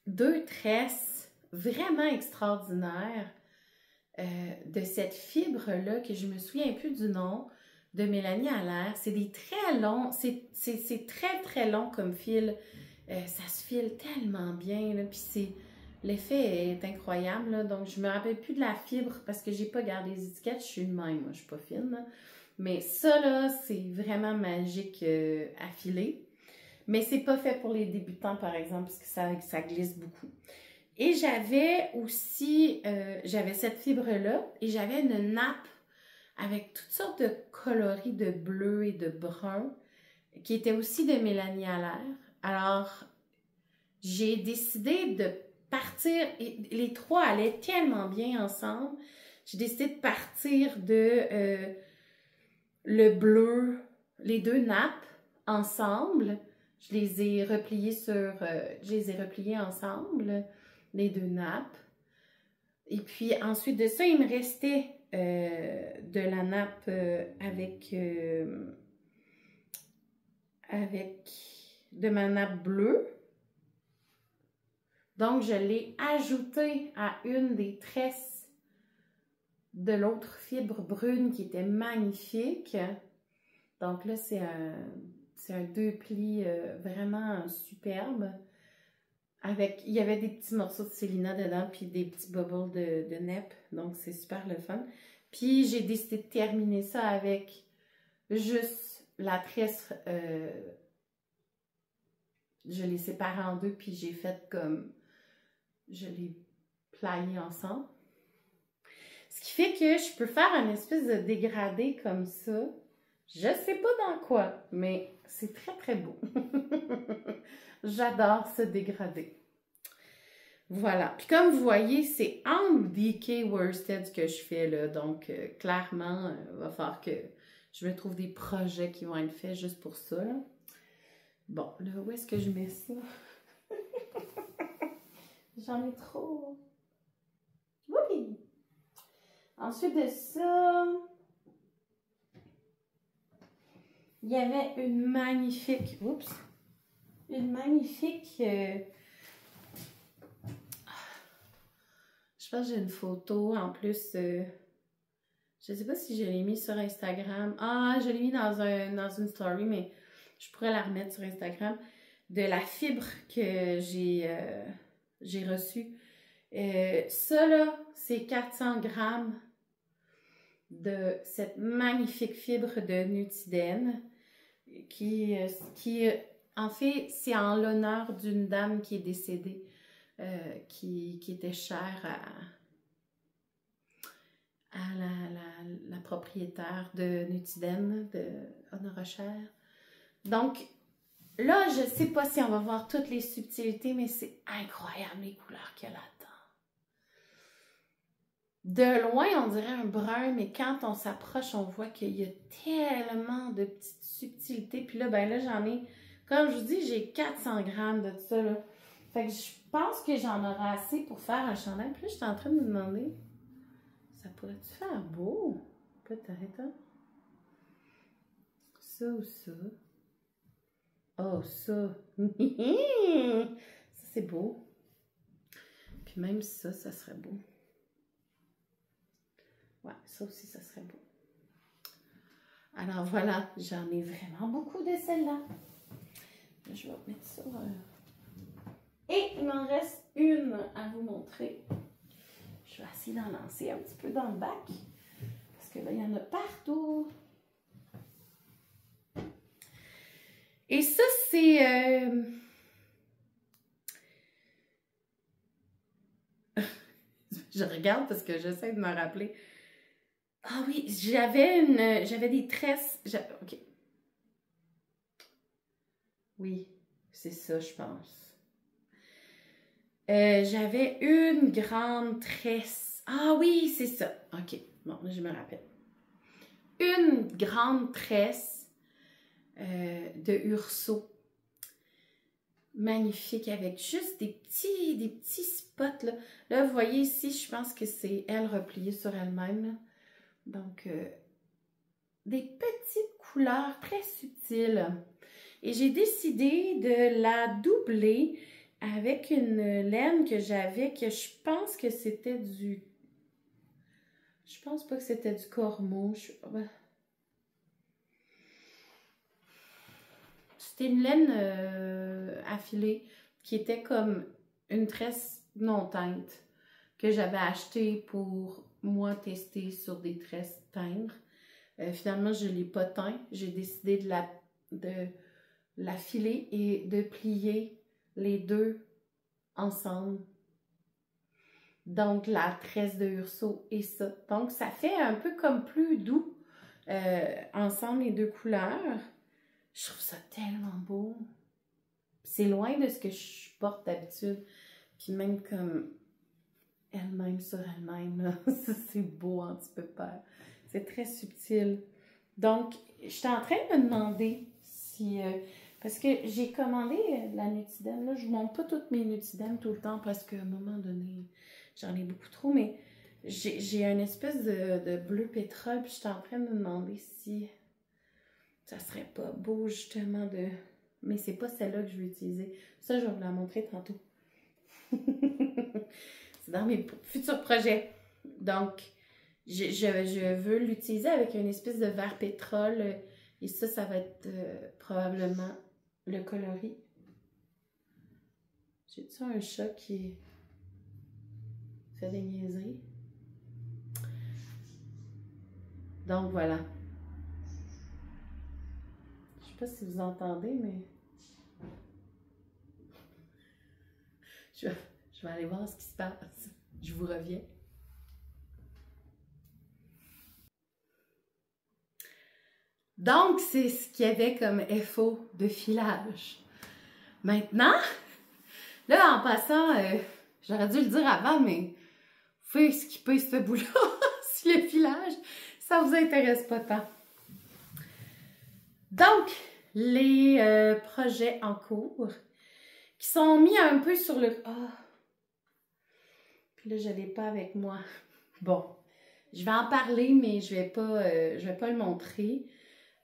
2 tresses vraiment extraordinaires de cette fibre-là, que je me souviens plus du nom, de Mélanie Allaire. C'est des très longs, c'est très très long comme fil. Ça se file tellement bien, là, puis l'effet est incroyable, là. Donc je me rappelle plus de la fibre parce que j'ai pas gardé les étiquettes, je suis de même, moi, je suis pas fine, là. Mais ça, là, c'est vraiment magique à filer. Mais c'est pas fait pour les débutants, par exemple, parce que ça glisse beaucoup. Et j'avais aussi, j'avais cette fibre-là et j'avais une nappe avec toutes sortes de coloris de bleu et de brun qui était aussi de Mélanie Allaire. Alors, j'ai décidé de partir, et les trois allaient tellement bien ensemble, j'ai décidé de partir de le bleu, les 2 nappes ensemble. Je les ai repliées ensemble, les 2 nappes. Et puis ensuite de ça, il me restait de la nappe avec de ma nappe bleue. Donc, je l'ai ajouté à une des tresses de l'autre fibre brune qui était magnifique. Donc là, c'est un 2 plis vraiment superbe. Il y avait des petits morceaux de Célina dedans, puis des petits bubbles de neppe. Donc, c'est super le fun. Puis, j'ai décidé de terminer ça avec juste la tresse. Je l'ai séparée en 2, puis j'ai fait comme... Je l'ai plié ensemble. Ce qui fait que je peux faire un espèce de dégradé comme ça. Je sais pas dans quoi, mais c'est très très beau. J'adore ce dégradé. Voilà. Puis comme vous voyez, c'est en DK worsted que je fais là. Donc clairement, il va falloir que je me trouve des projets qui vont être faits juste pour ça, là. Bon, là, où est-ce que je mets ça? J'en ai trop. Oui! Ensuite de ça, il y avait une magnifique, je pense que j'ai une photo en plus, je sais pas si je l'ai mis sur Instagram. Ah, je l'ai mis dans une story, mais je pourrais la remettre sur Instagram, de la fibre que j'ai reçue. Ça là, c'est 400 grammes de cette magnifique fibre de Nutiden qui en fait, c'est en l'honneur d'une dame qui est décédée. qui était cher à la propriétaire de Nutidem, de Honora Cher. Donc, là, je ne sais pas si on va voir toutes les subtilités, mais c'est incroyable les couleurs qu'il y a là-dedans. De loin, on dirait un brun, mais quand on s'approche, on voit qu'il y a tellement de petites subtilités. Puis là, ben là, j'en ai, comme je vous dis, j'ai 400 grammes de ça, là. Fait que je pense que j'en aurai assez pour faire un chandail. Puis là, je suis en train de me demander, ça pourrait-tu faire beau? Peut-être, hein? Ça ou ça? Oh, ça! Ça, c'est beau. Puis même ça, ça serait beau. Ouais, ça aussi, ça serait beau. Alors voilà, j'en ai vraiment beaucoup de celles-là. Je vais mettre ça. Et il m'en reste une à vous montrer. Je vais essayer d'en lancer un petit peu dans le bac. Parce que là, il y en a partout. Et ça, c'est... je regarde parce que j'essaie de me rappeler. Ah oui, j'avais des tresses. OK. Oui, c'est ça, je pense. J'avais une grande tresse. Ah oui, c'est ça. OK, bon, je me rappelle. Une grande tresse de Urso. Magnifique, avec juste des petits spots, là. Là, vous voyez ici, je pense que c'est elle repliée sur elle-même. Donc, des petites couleurs très subtiles. Et j'ai décidé de la doubler avec une laine que j'avais, que je pense que c'était du... Je pense pas que c'était du Cormo. C'était une laine affilée qui était comme une tresse non teinte que j'avais achetée pour moi tester sur des tresses teintes. Finalement, je ne l'ai pas teint. J'ai décidé de la filer et de plier les deux ensemble. Donc, la tresse de Urso et ça. Donc, ça fait un peu comme plus doux ensemble les deux couleurs. Je trouve ça tellement beau. C'est loin de ce que je porte d'habitude. Puis même comme elle-même sur elle-même, c'est beau un petit peu peur. C'est très subtil. Donc, je suis en train de me demander si... parce que j'ai commandé la Nutidem. Là, je ne monte pas toutes mes Nutidem tout le temps parce qu'à un moment donné, j'en ai beaucoup trop. Mais j'ai une espèce de bleu pétrole. Puis je suis en train de me demander si ça serait pas beau justement de... Mais c'est pas celle-là que je vais utiliser. Ça, je vais vous la montrer tantôt. C'est dans mes futurs projets. Donc, je veux l'utiliser avec une espèce de vert pétrole. Et ça va être probablement le coloris. J'ai-tu un chat qui fait des niaiseries? Donc, voilà. Je sais pas si vous entendez, mais... Je vais aller voir ce qui se passe. Je vous reviens. Donc, c'est ce qu'il y avait comme FO de filage. Maintenant, là, en passant, j'aurais dû le dire avant, mais vous pouvez skipper ce bout-là si le filage, ça vous intéresse pas tant. Donc, les projets en cours qui sont mis un peu sur le... Ah! Puis là, je ne l'ai pas avec moi. Bon, je vais en parler, mais je vais pas le montrer.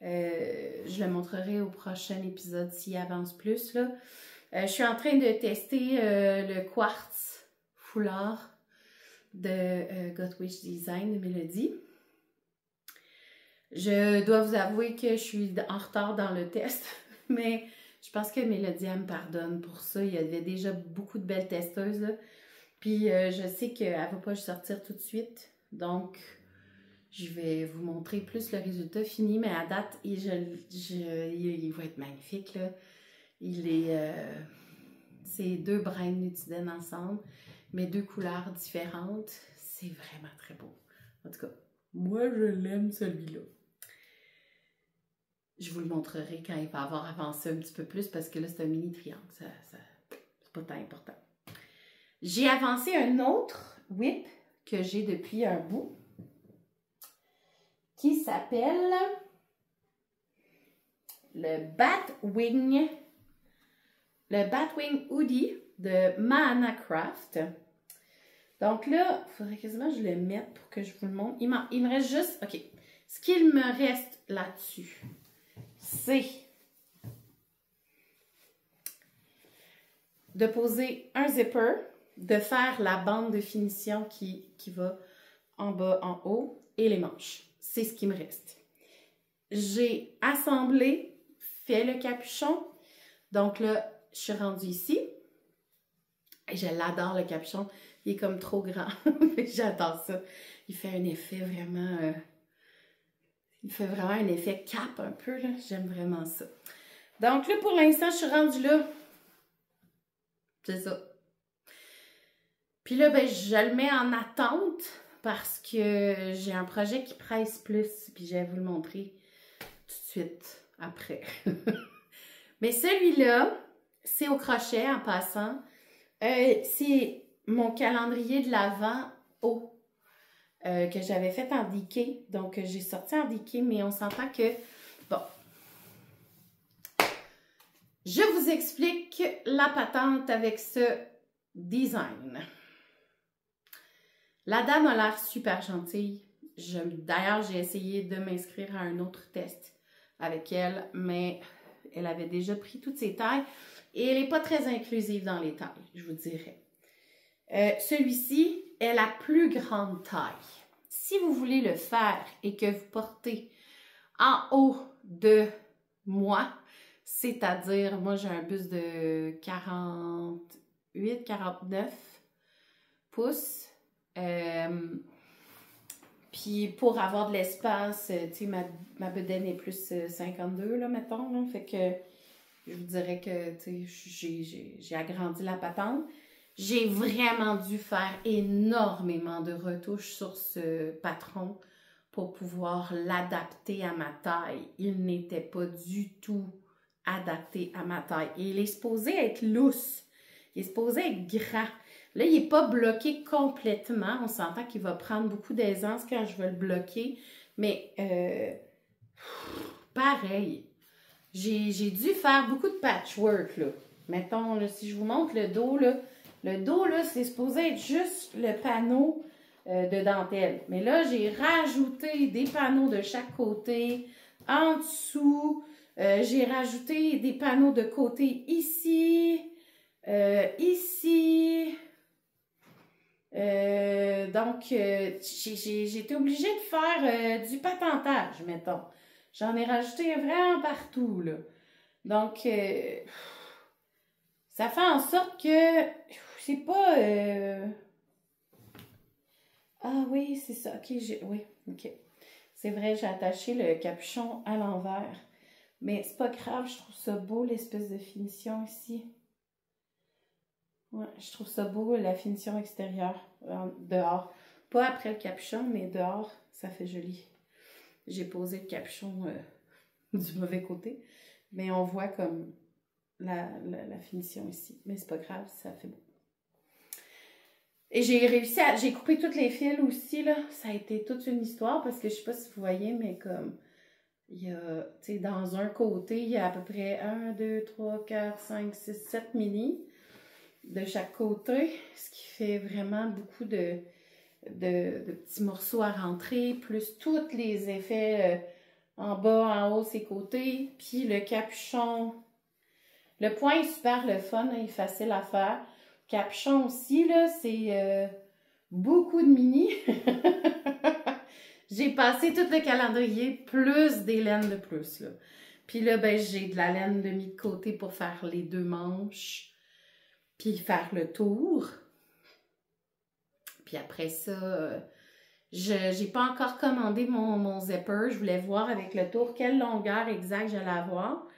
Je le montrerai au prochain épisode s'il avance plus, là. Je suis en train de tester le quartz foulard de Got Wish Design de Mélodie. Je dois vous avouer que je suis en retard dans le test, mais je pense que Mélodie, elle me pardonne pour ça. Il y avait déjà beaucoup de belles testeuses, là. Puis je sais qu'elle ne va pas sortir tout de suite, donc je vais vous montrer plus le résultat fini, mais à date, il va être magnifique, là. Il est... C'est 2 brins de Nutiden ensemble, mais 2 couleurs différentes. C'est vraiment très beau. En tout cas, moi, je l'aime celui-là. Je vous le montrerai quand il va avoir avancé un petit peu plus parce que là, c'est un mini triangle. C'est pas tant important. J'ai avancé un autre whip que j'ai depuis un bout qui s'appelle le Batwing Hoodie de Mahana Craft. Donc là, il faudrait quasiment que je le mette pour que je vous le montre. Il me reste juste, ok, ce qu'il me reste là-dessus, c'est de poser un zipper, de faire la bande de finition qui va en bas, en haut, et les manches. C'est ce qui me reste. J'ai assemblé, fait le capuchon. Donc là, je suis rendue ici. Et je l'adore, le capuchon. Il est comme trop grand. J'adore ça. Il fait un effet vraiment... il fait vraiment un effet cap un peu, là. J'aime vraiment ça. Donc là, pour l'instant, je suis rendue là. C'est ça. Puis là, ben, je le mets en attente parce que j'ai un projet qui presse plus. Puis je vais vous le montrer tout de suite après. Mais celui-là, c'est au crochet en passant. C'est mon calendrier de l'Avent haut que j'avais fait en diquet. Donc, j'ai sorti en diquet, mais on s'entend que... Bon. Je vous explique la patente avec ce design. La dame a l'air super gentille. D'ailleurs, j'ai essayé de m'inscrire à un autre test avec elle, mais elle avait déjà pris toutes ses tailles et elle n'est pas très inclusive dans les tailles, je vous dirais. Celui-ci est la plus grande taille. Si vous voulez le faire et que vous portez en haut de moi, c'est-à-dire, moi j'ai un buste de 48-49 pouces. Puis pour avoir de l'espace, tu sais, ma bedaine est plus 52, là, mettons. Là, fait que je vous dirais que, tu sais, j'ai agrandi la patente. J'ai vraiment dû faire énormément de retouches sur ce patron pour pouvoir l'adapter à ma taille. Il n'était pas du tout adapté à ma taille. Et il est supposé être lousse. Il est supposé être grand. Là, il n'est pas bloqué complètement. On s'entend qu'il va prendre beaucoup d'aisance quand je vais le bloquer. Mais, pareil, j'ai dû faire beaucoup de patchwork, là. Mettons, là, si je vous montre le dos, là, c'est supposé être juste le panneau de dentelle. Mais là, j'ai rajouté des panneaux de chaque côté, en dessous. J'ai rajouté des panneaux de côté ici, ici. Donc, j'ai été obligée de faire du patentage, mettons. J'en ai rajouté vraiment partout, là. Donc, ça fait en sorte que c'est pas... Ah oui, c'est ça. OK, oui, OK. C'est vrai, j'ai attaché le capuchon à l'envers. Mais c'est pas grave, je trouve ça beau, l'espèce de finition ici. Ouais, je trouve ça beau, la finition extérieure, dehors. Pas après le capuchon, mais dehors, ça fait joli. J'ai posé le capuchon du mauvais côté, mais on voit comme la finition ici. Mais c'est pas grave, ça fait beau. Et j'ai réussi à... J'ai coupé toutes les fils aussi, là. Ça a été toute une histoire, parce que je sais pas si vous voyez, mais comme... Il y a, tu sais, dans un côté, il y a à peu près 1, 2, 3, 4, 5, 6, 7 mini de chaque côté, ce qui fait vraiment beaucoup de petits morceaux à rentrer, plus tous les effets en bas, en haut, ses côtés, puis le capuchon. Le point est super le fun, il est facile à faire. Le capuchon aussi, là, c'est beaucoup de mini. J'ai passé tout le calendrier, plus des laines de plus, là. Puis là, ben, j'ai de la laine de mis de côté pour faire les 2 manches, puis faire le tour. Puis après ça, j'ai pas encore commandé mon zipper. Je voulais voir avec le tour quelle longueur exacte j'allais avoir,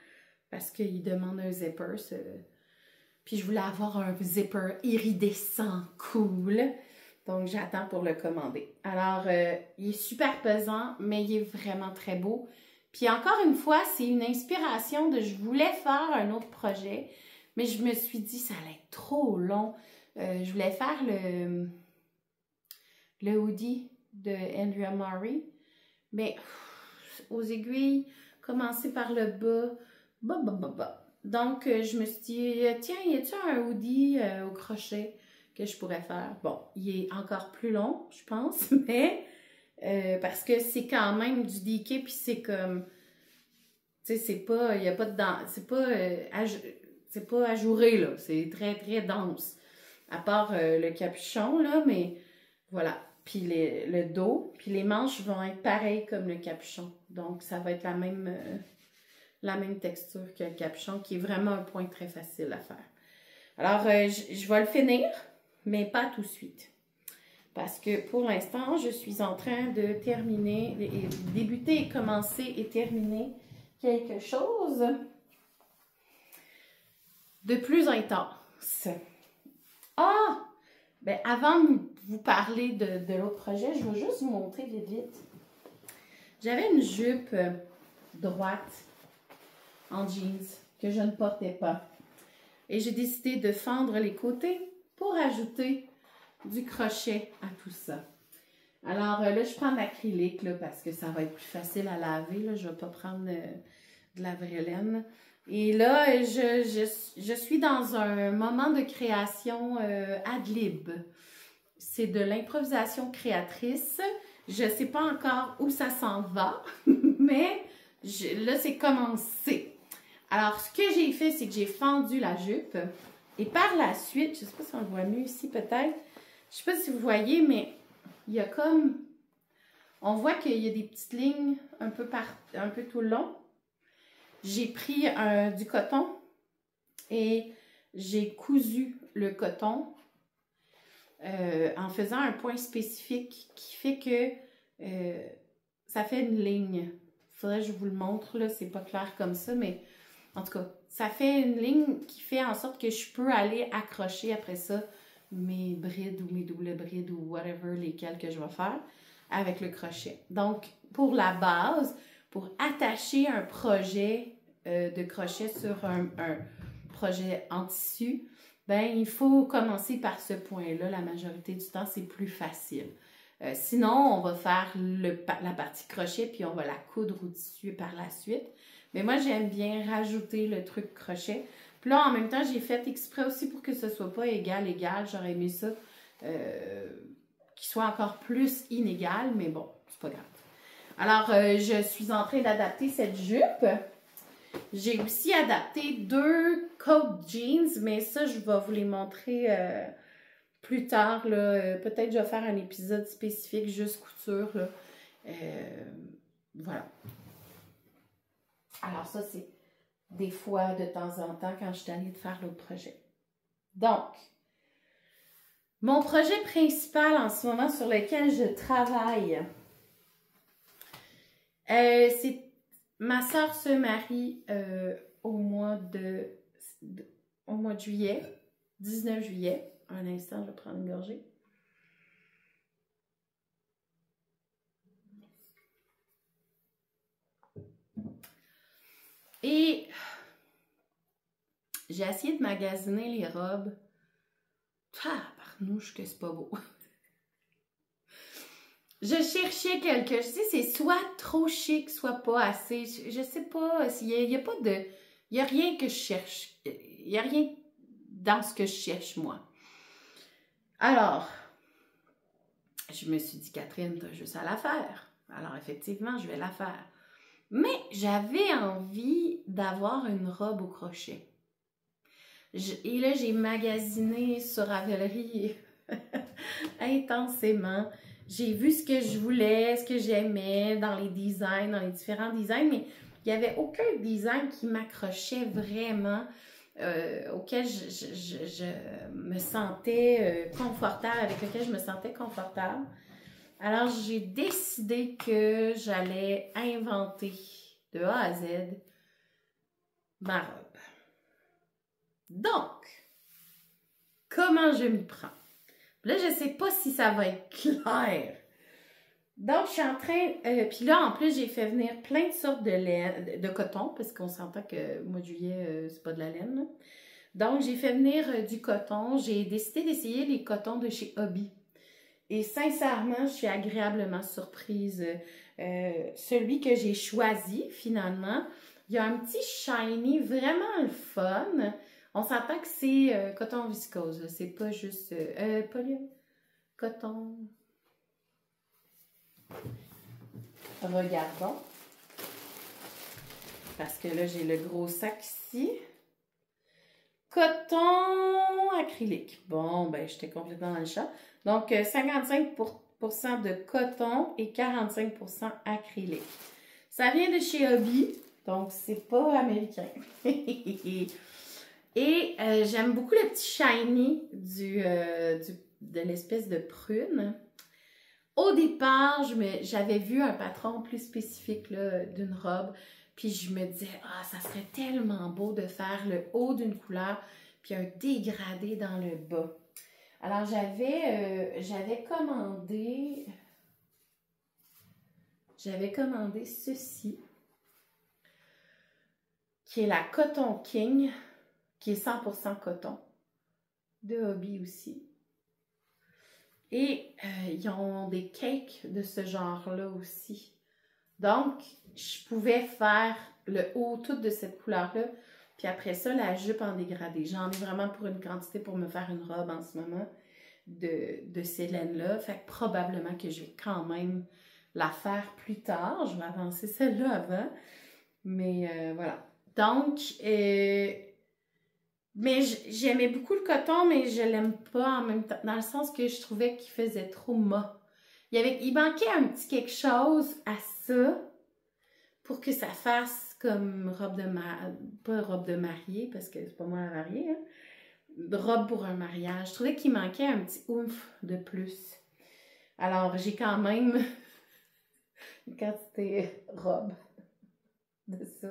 parce qu'il demande un zipper, Puis je voulais avoir un zipper iridescent, cool. Donc j'attends pour le commander. Alors, il est super pesant, mais il est vraiment très beau. Puis encore une fois, c'est une inspiration de je voulais faire un autre projet, mais je me suis dit ça allait être trop long. Je voulais faire le hoodie de Andrea Murray, mais aux aiguilles, commencer par le bas. Donc, je me suis dit, tiens, y a-t-il un hoodie au crochet que je pourrais faire? Bon, il est encore plus long, je pense, mais parce que c'est quand même du diquet, puis c'est comme, tu sais, c'est pas, il n'y a pas de dents, c'est pas ajouré, là, c'est très, très dense, à part le capuchon, là, mais voilà. Puis le dos, puis les manches vont être pareilles comme le capuchon, donc ça va être la même texture que le capuchon, qui est vraiment un point très facile à faire. Alors, je vais le finir, mais pas tout de suite. Parce que pour l'instant, je suis en train de terminer, débuter et commencer et terminer quelque chose de plus intense. Ah! Ben, avant de vous parler de l'autre projet, je vais juste vous montrer vite. J'avais une jupe droite en jeans que je ne portais pas. Et j'ai décidé de fendre les côtés pour ajouter du crochet à tout ça. Alors là, je prends l'acrylique parce que ça va être plus facile à laver. Là. Je ne vais pas prendre de la vraie laine. Et là, je suis dans un moment de création ad lib. C'est de l'improvisation créatrice. Je ne sais pas encore où ça s'en va, mais là, c'est commencé. Alors, ce que j'ai fait, c'est que j'ai fendu la jupe. Et par la suite, je ne sais pas si on le voit mieux ici peut-être. Je ne sais pas si vous voyez, mais il y a comme... On voit qu'il y a des petites lignes un peu tout le long. J'ai pris du coton et j'ai cousu le coton en faisant un point spécifique qui fait que ça fait une ligne. Il faudrait que je vous le montre, là, c'est pas clair comme ça, mais en tout cas, ça fait une ligne qui fait en sorte que je peux aller accrocher après ça mes brides ou mes doubles brides ou whatever, lesquelles que je vais faire avec le crochet. Donc, pour la base, pour attacher un projet de crochet sur un projet en tissu, ben il faut commencer par ce point-là. La majorité du temps, c'est plus facile. Sinon, on va faire la partie crochet puis on va la coudre au tissu par la suite. Mais moi, j'aime bien rajouter le truc crochet. Puis là, en même temps, j'ai fait exprès aussi pour que ce soit pas égal. J'aurais aimé ça qu'il soit encore plus inégal, mais bon, c'est pas grave. Alors, je suis en train d'adapter cette jupe. J'ai aussi adapté 2 coats jeans, mais ça, je vais vous les montrer plus tard. Peut-être que je vais faire un épisode spécifique, juste couture. Là. Voilà. Alors ça, c'est des fois, de temps en temps, quand je suis allée de faire l'autre projet. Donc, mon projet principal en ce moment sur lequel je travaille, c'est ma soeur se marie au mois de juillet, 19 juillet. Un instant, je vais prendre une gorgée. Et j'ai essayé de magasiner les robes. Tabarnouche que c'est pas beau. Je cherchais quelque chose. C'est soit trop chic, soit pas assez. Je sais pas. Il y a pas de... Il y a rien que je cherche. Il y a rien dans ce que je cherche, moi. Alors, je me suis dit, Catherine, t'as juste à la faire. Alors, effectivement, je vais la faire. Mais j'avais envie d'avoir une robe au crochet. Et là, j'ai magasiné sur Ravelry intensément. J'ai vu ce que je voulais, ce que j'aimais dans les designs, dans les différents designs, mais il n'y avait aucun design qui m'accrochait vraiment, auquel je me sentais confortable, avec lequel je me sentais confortable. Alors, j'ai décidé que j'allais inventer de A à Z ma robe. Donc, comment je m'y prends. Là, je ne sais pas si ça va être clair. Donc, je suis en train... puis là, en plus, j'ai fait venir plein de sortes de laine, de coton, parce qu'on s'entend que au mois de juillet, c'est pas de la laine, là. Donc, j'ai fait venir du coton. J'ai décidé d'essayer les cotons de chez Hobby. Et sincèrement, je suis agréablement surprise. Celui que j'ai choisi, finalement, il y a un petit shiny vraiment le fun. On s'entend que c'est coton viscose. C'est pas juste... coton... Regardons. Parce que là, j'ai le gros sac ici. Coton acrylique. Bon, ben, j'étais complètement dans le champ. Donc, 55% de coton et 45% acrylique. Ça vient de chez Hobby, donc c'est pas américain. Et j'aime beaucoup le petit shiny de l'espèce de prune. Au départ, j'avais vu un patron plus spécifique d'une robe. Puis je me disais, ah, ça serait tellement beau de faire le haut d'une couleur, puis un dégradé dans le bas. Alors, j'avais commandé ceci, qui est la Coton King, qui est 100% coton, de Hobby aussi. Et ils ont des cakes de ce genre-là aussi. Donc, je pouvais faire le haut tout de cette couleur-là. Puis après ça, la jupe en dégradé. J'en ai vraiment pour une quantité pour me faire une robe en ce moment de ces laines-là. Fait que probablement que je vais quand même la faire plus tard. Je vais avancer celle-là avant. Mais voilà. Donc, mais j'aimais beaucoup le coton, mais je l'aime pas en même temps. Dans le sens que je trouvais qu'il faisait trop mat. Il manquait un petit quelque chose à ça pour que ça fasse comme robe de pas robe de mariée, parce que c'est pas moi la mariée, hein? Robe pour un mariage. Je trouvais qu'il manquait un petit oomph de plus. Alors, j'ai quand même une quantité robe de ça.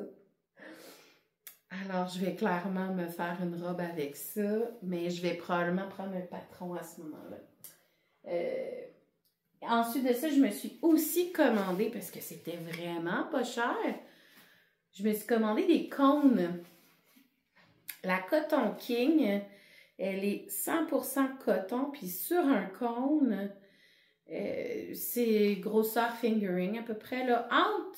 Alors, je vais clairement me faire une robe avec ça, mais je vais probablement prendre un patron à ce moment-là. Ensuite de ça, je me suis aussi commandé, parce que c'était vraiment pas cher, je me suis commandé des cônes. La Coton King, elle est 100% coton, puis sur un cône, c'est grosseur fingering à peu près, là, entre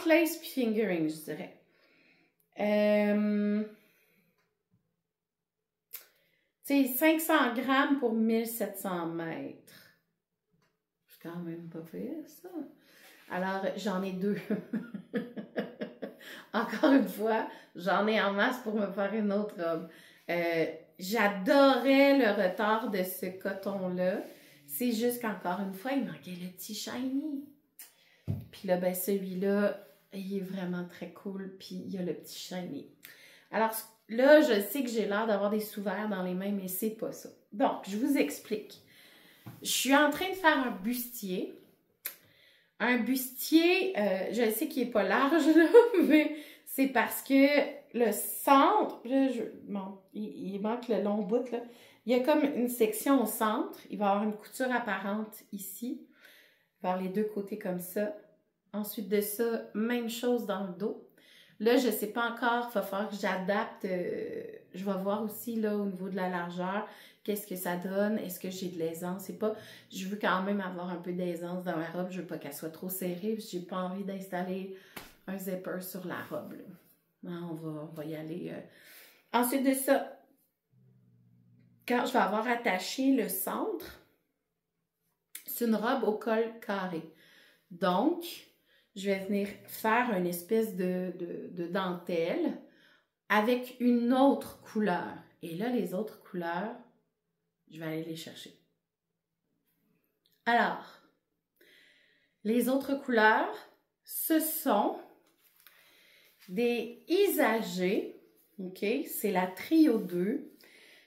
lace puis fingering, je dirais. C'est 500 grammes pour 1700 mètres. C'est quand même pas pire, ça. Alors, j'en ai deux. Encore une fois, j'en ai en masse pour me faire une autre robe. J'adorais le retard de ce coton-là. C'est juste qu'encore une fois, il manquait le petit shiny. Puis là, ben celui-là, il est vraiment très cool. Puis il y a le petit shiny. Alors là, je sais que j'ai l'air d'avoir des sous-verts dans les mains, mais c'est pas ça. Donc, je vous explique. Je suis en train de faire un bustier. Un bustier, je sais qu'il n'est pas large, là, mais c'est parce que le centre, là, bon, il manque le long bout, là. Il y a comme une section au centre. Il va y avoir une couture apparente ici, vers les deux côtés comme ça. Ensuite de ça, même chose dans le dos. Là, je ne sais pas encore, il va falloir que j'adapte. Je vais voir aussi là au niveau de la largeur, qu'est-ce que ça donne. Est-ce que j'ai de l'aisance? Je veux quand même avoir un peu d'aisance dans ma robe. Je ne veux pas qu'elle soit trop serrée. Je n'ai pas envie d'installer un zipper sur la robe. Non, on va y aller. Ensuite de ça, quand je vais avoir attaché le centre, c'est une robe au col carré. Donc, je vais venir faire une espèce de dentelle avec une autre couleur. Et là, les autres couleurs, je vais aller les chercher. Alors, les autres couleurs, ce sont des Isagé, ok? C'est la Trio 2.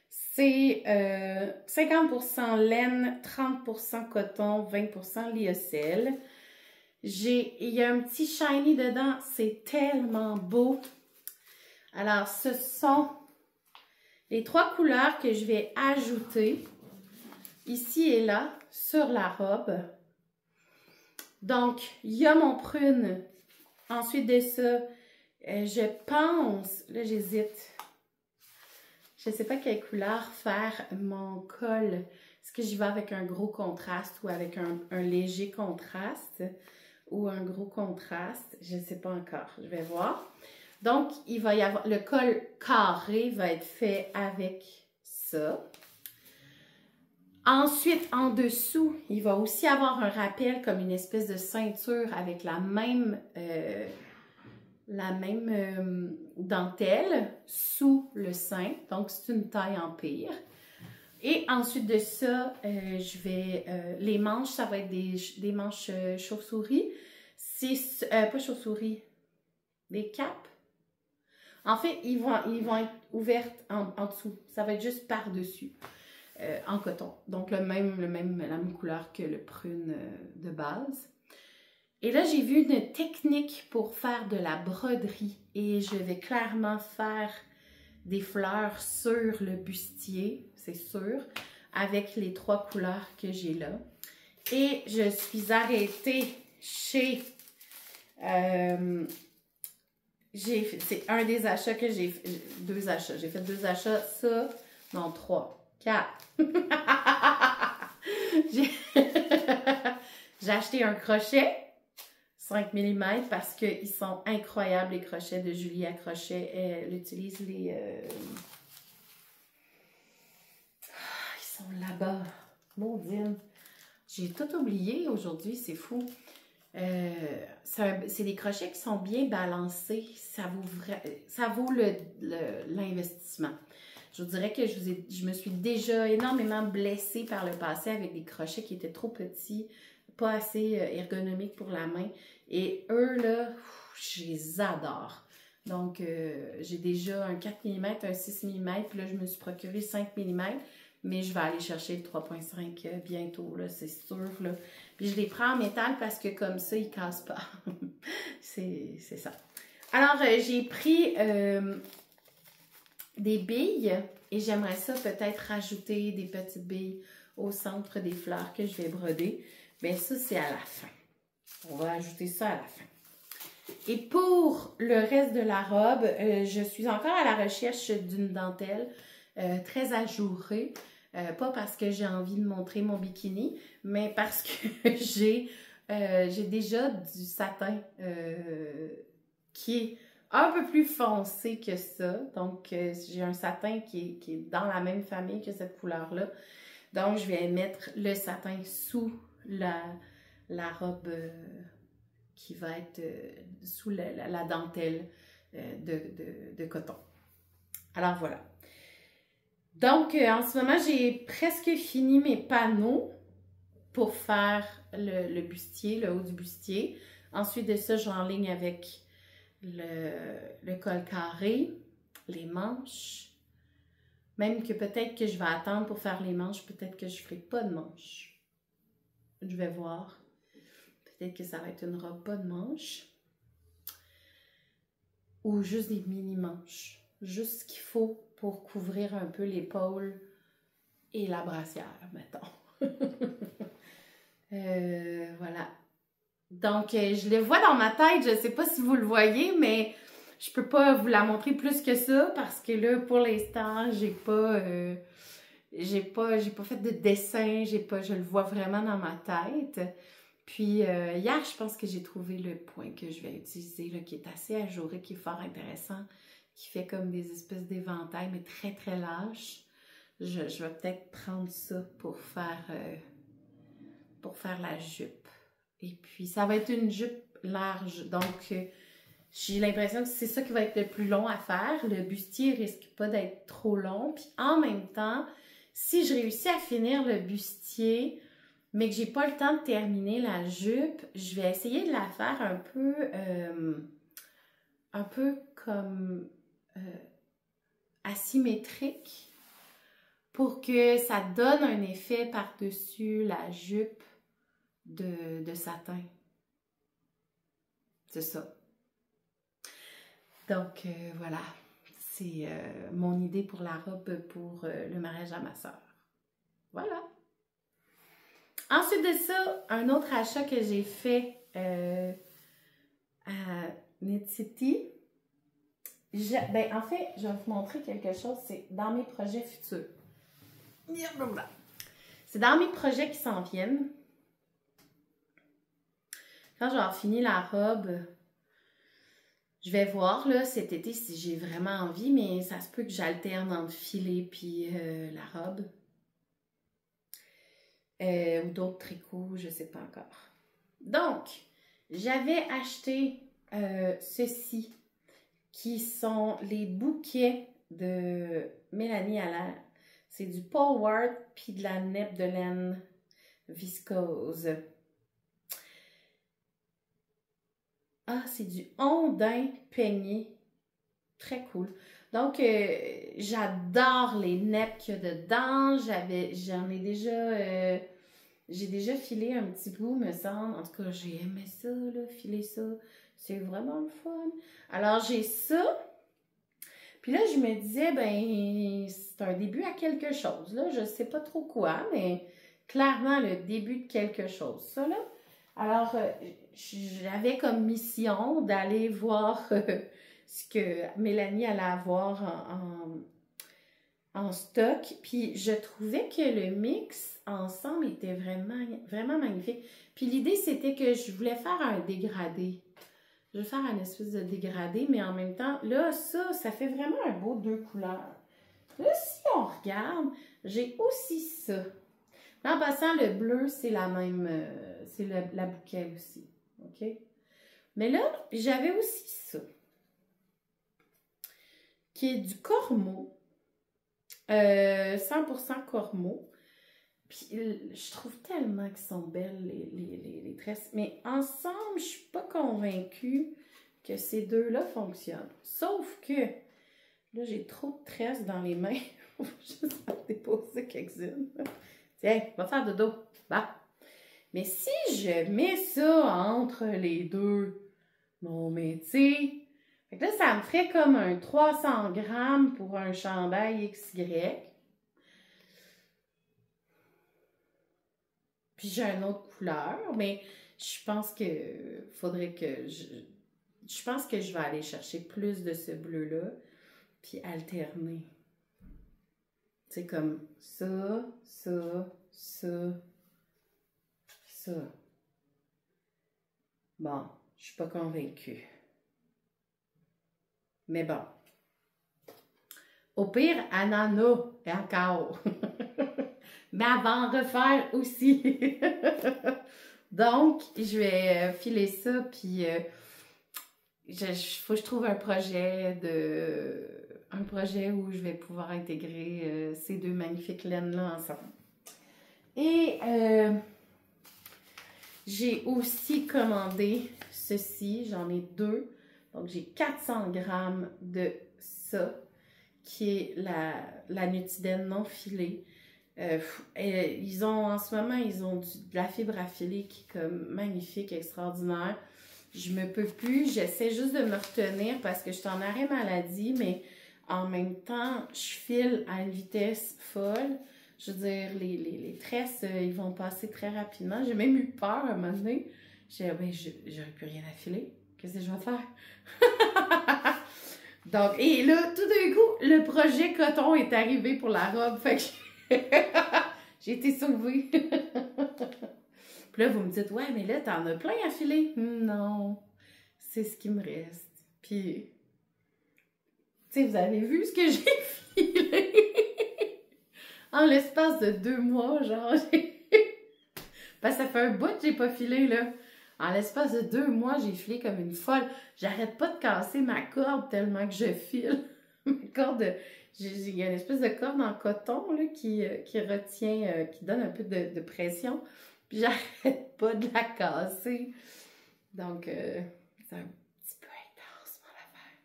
C'est 50% laine, 30% coton, 20% lyocell. Il y a un petit shiny dedans, c'est tellement beau. Alors, ce sont Les 3 couleurs que je vais ajouter ici et là sur la robe. Donc, il y a mon prune. Ensuite de ça, je pense, là j'hésite, je ne sais pas quelle couleur faire mon col. Est-ce que j'y vais avec un gros contraste ou avec un léger contraste ou un gros contraste? Je ne sais pas encore, je vais voir. Donc, il va y avoir, le col carré va être fait avec ça. Ensuite, en dessous, il va aussi avoir un rappel comme une espèce de ceinture avec la même dentelle sous le sein. Donc, c'est une taille empire. Et ensuite de ça, les manches, ça va être des manches chauve-souris. Pas chauve-souris, des capes. En fait, ils vont être ouvertes en dessous. Ça va être juste par-dessus, en coton. Donc, la même couleur que le prune de base. Et là, j'ai vu une technique pour faire de la broderie. Et je vais clairement faire des fleurs sur le bustier, c'est sûr, avec les 3 couleurs que j'ai là. Et je suis arrêtée chez... c'est un des achats que j'ai fait. 2 achats. J'ai fait 2 achats. Ça, non, 3, 4. J'ai acheté un crochet 5 mm parce qu'ils sont incroyables, les crochets de Julie à Crochet. Elle utilise les... ils sont là-bas. Maudine. J'ai tout oublié aujourd'hui, c'est fou. C'est des crochets qui sont bien balancés. Ça vaut l'investissement. Je vous dirais que je me suis déjà énormément blessée par le passé avec des crochets qui étaient trop petits, pas assez ergonomiques pour la main. Et eux, là, je les adore. Donc, j'ai déjà un 4 mm, un 6 mm, puis là, je me suis procuré 5 mm, mais je vais aller chercher le 3,5 bientôt, là, c'est sûr, là. Puis je les prends en métal parce que comme ça, ils ne cassent pas. C'est ça. Alors, j'ai pris des billes et j'aimerais ça peut-être rajouter des petites billes au centre des fleurs que je vais broder. Bien, ça, c'est à la fin. On va ajouter ça à la fin. Et pour le reste de la robe, je suis encore à la recherche d'une dentelle très ajourée. Pas parce que j'ai envie de montrer mon bikini, mais parce que j'ai déjà du satin qui est un peu plus foncé que ça. Donc, j'ai un satin qui est dans la même famille que cette couleur-là. Donc, je vais mettre le satin sous la robe qui va être sous la dentelle de coton. Alors, voilà. Donc, en ce moment, j'ai presque fini mes panneaux pour faire le bustier, le haut du bustier. Ensuite de ça, j'enligne avec le col carré, les manches. Même que peut-être que je vais attendre pour faire les manches, peut-être que je ne ferai pas de manches. Je vais voir. Peut-être que ça va être une robe pas de manches. Ou juste des mini-manches. Juste ce qu'il faut pour couvrir un peu l'épaule et la brassière, mettons. Voilà. Donc, je le vois dans ma tête. Je ne sais pas si vous le voyez, mais je ne peux pas vous la montrer plus que ça parce que là, pour l'instant, j'ai pas fait de dessin. Je le vois vraiment dans ma tête. Puis, hier, je pense que j'ai trouvé le point que je vais utiliser, là, qui est assez ajouré, qui est fort intéressant, qui fait comme des espèces d'éventails, mais très, très lâches. Je vais peut-être prendre ça pour faire la jupe. Et puis, ça va être une jupe large. Donc, j'ai l'impression que c'est ça qui va être le plus long à faire. Le bustier risque pas d'être trop long. Puis, en même temps, si je réussis à finir le bustier, mais que j'ai pas le temps de terminer la jupe, je vais essayer de la faire un peu comme asymétrique pour que ça donne un effet par-dessus la jupe de satin. C'est ça. Donc, voilà. c'est mon idée pour la robe pour le mariage à ma soeur. Voilà. Ensuite de ça, un autre achat que j'ai fait à Knit City. Ben, en fait, je vais vous montrer quelque chose. C'est dans mes projets futurs. C'est dans mes projets qui s'en viennent. Quand j'aurai fini la robe, je vais voir là, cet été si j'ai vraiment envie, mais ça se peut que j'alterne entre filet puis la robe. Ou d'autres tricots, je ne sais pas encore. Donc, j'avais acheté ceci, qui sont les bouquets de Mélanie Allaire. C'est du Paul Ward puis de la nappe de laine viscose. Ah, c'est du ondin peigné. Très cool. Donc, j'adore les nappes qu'il y a dedans. J'en ai déjà... j'ai déjà filé un petit bout, me semble. En tout cas, j'ai aimé ça, là, filer ça. C'est vraiment le fun. Alors, j'ai ça. Puis là, je me disais, ben, c'est un début à quelque chose, là. Je sais pas trop quoi, mais clairement, le début de quelque chose, ça, là. Alors, j'avais comme mission d'aller voir ce que Mélanie allait avoir en stock. Puis, je trouvais que le mix ensemble était vraiment, vraiment magnifique. Puis, l'idée, c'était que je voulais faire un dégradé. Je vais faire un espèce de dégradé, mais en même temps, là, ça fait vraiment un beau deux couleurs. Là, si on regarde, j'ai aussi ça. En passant, le bleu, c'est la même, c'est la bouquet aussi, OK? Mais là, j'avais aussi ça, qui est du Cormo, 100% Cormo. Puis, je trouve tellement qu'ils sont belles, les tresses. Mais ensemble, je suis pas convaincue que ces deux-là fonctionnent. Sauf que, là, j'ai trop de tresses dans les mains. Je vais juste en déposer quelques-unes. Tiens, va faire dodo. Bah. Mais si je mets ça entre les deux, non, mais tu sais, fait que là, ça me ferait comme un 300 grammes pour un chandail XY. Puis j'ai une autre couleur, mais je pense que faudrait que je pense que je vais aller chercher plus de ce bleu-là, puis alterner. C'est comme ça, ça, ça, ça. Bon, je suis pas convaincue. Mais bon. Au pire, ananas et encore. Mais avant refaire aussi. Donc, je vais filer ça, puis faut que je trouve un projet où je vais pouvoir intégrer ces deux magnifiques laines-là ensemble. Et j'ai aussi commandé ceci, j'en ai deux. Donc, j'ai 400 grammes de ça, qui est la Nutiden non filée. Ils ont, en ce moment, ils ont de la fibre à filer qui est comme magnifique, extraordinaire. Je me peux plus, j'essaie juste de me retenir parce que je suis en arrêt maladie, mais en même temps, je file à une vitesse folle. Je veux dire, les tresses, ils vont passer très rapidement. J'ai même eu peur à un moment donné. J'ai dit, ben, j'aurais plus rien à filer. Qu'est-ce que je vais faire? Donc, et là, tout d'un coup, le projet coton est arrivé pour la robe. Fait que j'ai été sauvée. Puis là, vous me dites, ouais, mais là, t'en as plein à filer. Non, c'est ce qui me reste. Puis, tu sais, vous avez vu ce que j'ai filé? En l'espace de 2 mois, genre, parce que ça fait un bout que j'ai pas filé, là. En l'espace de 2 mois, j'ai filé comme une folle. J'arrête pas de casser ma corde tellement que je file. Ma corde, il y a une espèce de corde en coton là, qui retient, qui donne un peu de pression. Puis j'arrête pas de la casser. Donc, c'est un petit peu intense, mon affaire.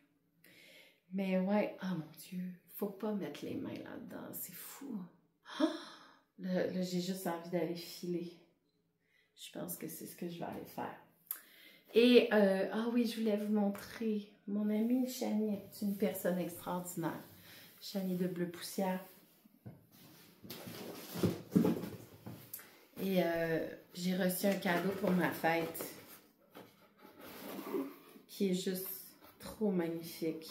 Mais ouais, oh mon Dieu, faut pas mettre les mains là-dedans, c'est fou. Oh! Là j'ai juste envie d'aller filer. Je pense que c'est ce que je vais aller faire. Et, ah oui, je voulais vous montrer. Mon amie Chani est une personne extraordinaire. Chani de Bleu Poussière. Et j'ai reçu un cadeau pour ma fête qui est juste trop magnifique.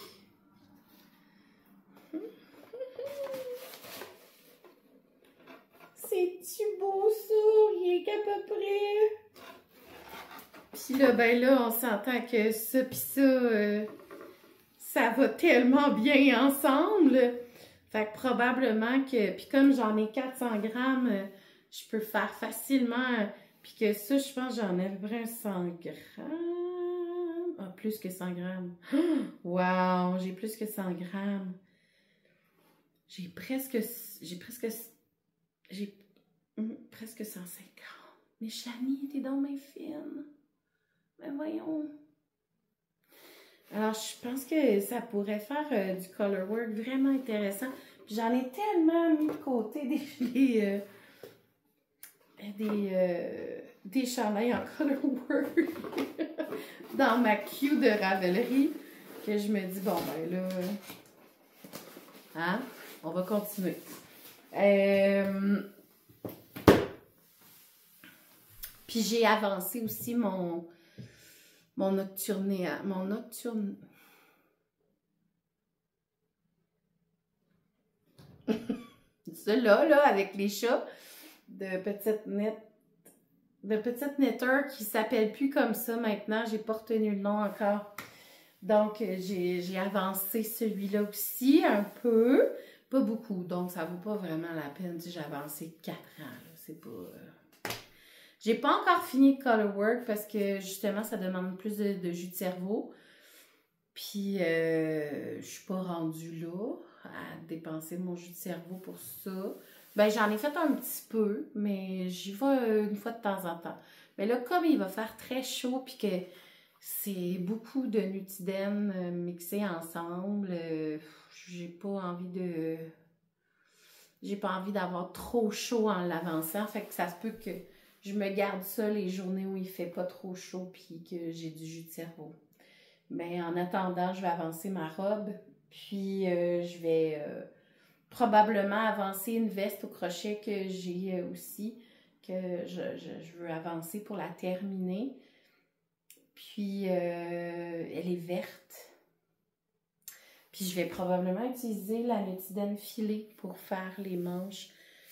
C'est-tu beau ça? Rien qu'à peu près. Puis là, ben là, on s'entend que ça pis ça va tellement bien ensemble. Fait que probablement que, puis comme j'en ai 400 grammes, je peux faire facilement, puis que ça, je pense j'en ai à peu près 100 grammes. Ah, plus que 100 grammes. Wow, j'ai plus que 100 grammes. J'ai presque 150. Mais Chani, t'es donc bien fine. Ben voyons. Alors, je pense que ça pourrait faire du color work vraiment intéressant. J'en ai tellement mis de côté des chandails en color work dans ma queue de Ravelry que je me dis, bon, ben là, hein, on va continuer. Puis j'ai avancé aussi mon nocturne. Celui-là, là, avec les chats de petite netteur qui s'appelle plus comme ça maintenant. J'ai pas retenu le nom encore. Donc, j'ai avancé celui-là aussi un peu. Pas beaucoup, donc ça vaut pas vraiment la peine. J'ai avancé 4 ans. C'est pas... J'ai pas encore fini de color work parce que justement, ça demande plus de jus de cerveau. Puis, je suis pas rendue là à dépenser mon jus de cerveau pour ça. Ben, j'en ai fait un petit peu, mais j'y vais une fois de temps en temps. Mais là, comme il va faire très chaud puis que c'est beaucoup de nutidène mixés ensemble, j'ai pas envie d'avoir trop chaud en l'avançant. Fait que ça se peut que je me garde ça les journées où il fait pas trop chaud puis que j'ai du jus de cerveau. Mais en attendant, je vais avancer ma robe. Puis, je vais probablement avancer une veste au crochet que j'ai aussi, que je veux avancer pour la terminer. Puis, elle est verte. Puis, je vais probablement utiliser la nutidène filée pour faire les manches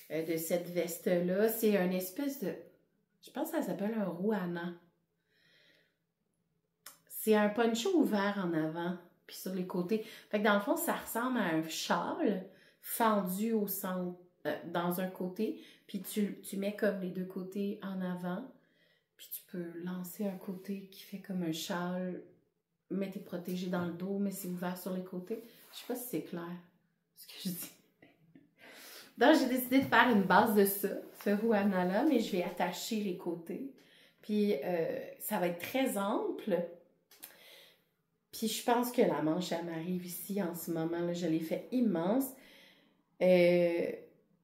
de cette veste-là. C'est une espèce de... Je pense que ça s'appelle un rouana. C'est un poncho ouvert en avant, puis sur les côtés. Fait que dans le fond, ça ressemble à un châle fendu au centre, dans un côté, puis tu mets comme les deux côtés en avant, puis tu peux lancer un côté qui fait comme un châle, mais t'es protégé dans le dos, mais c'est ouvert sur les côtés. Je sais pas si c'est clair, ce que je dis. Donc, j'ai décidé de faire une base de ça, ce rouana-là, mais je vais attacher les côtés. Puis, ça va être très ample. Puis je pense que la manche, elle m'arrive ici en ce moment. Là, je l'ai fait immense.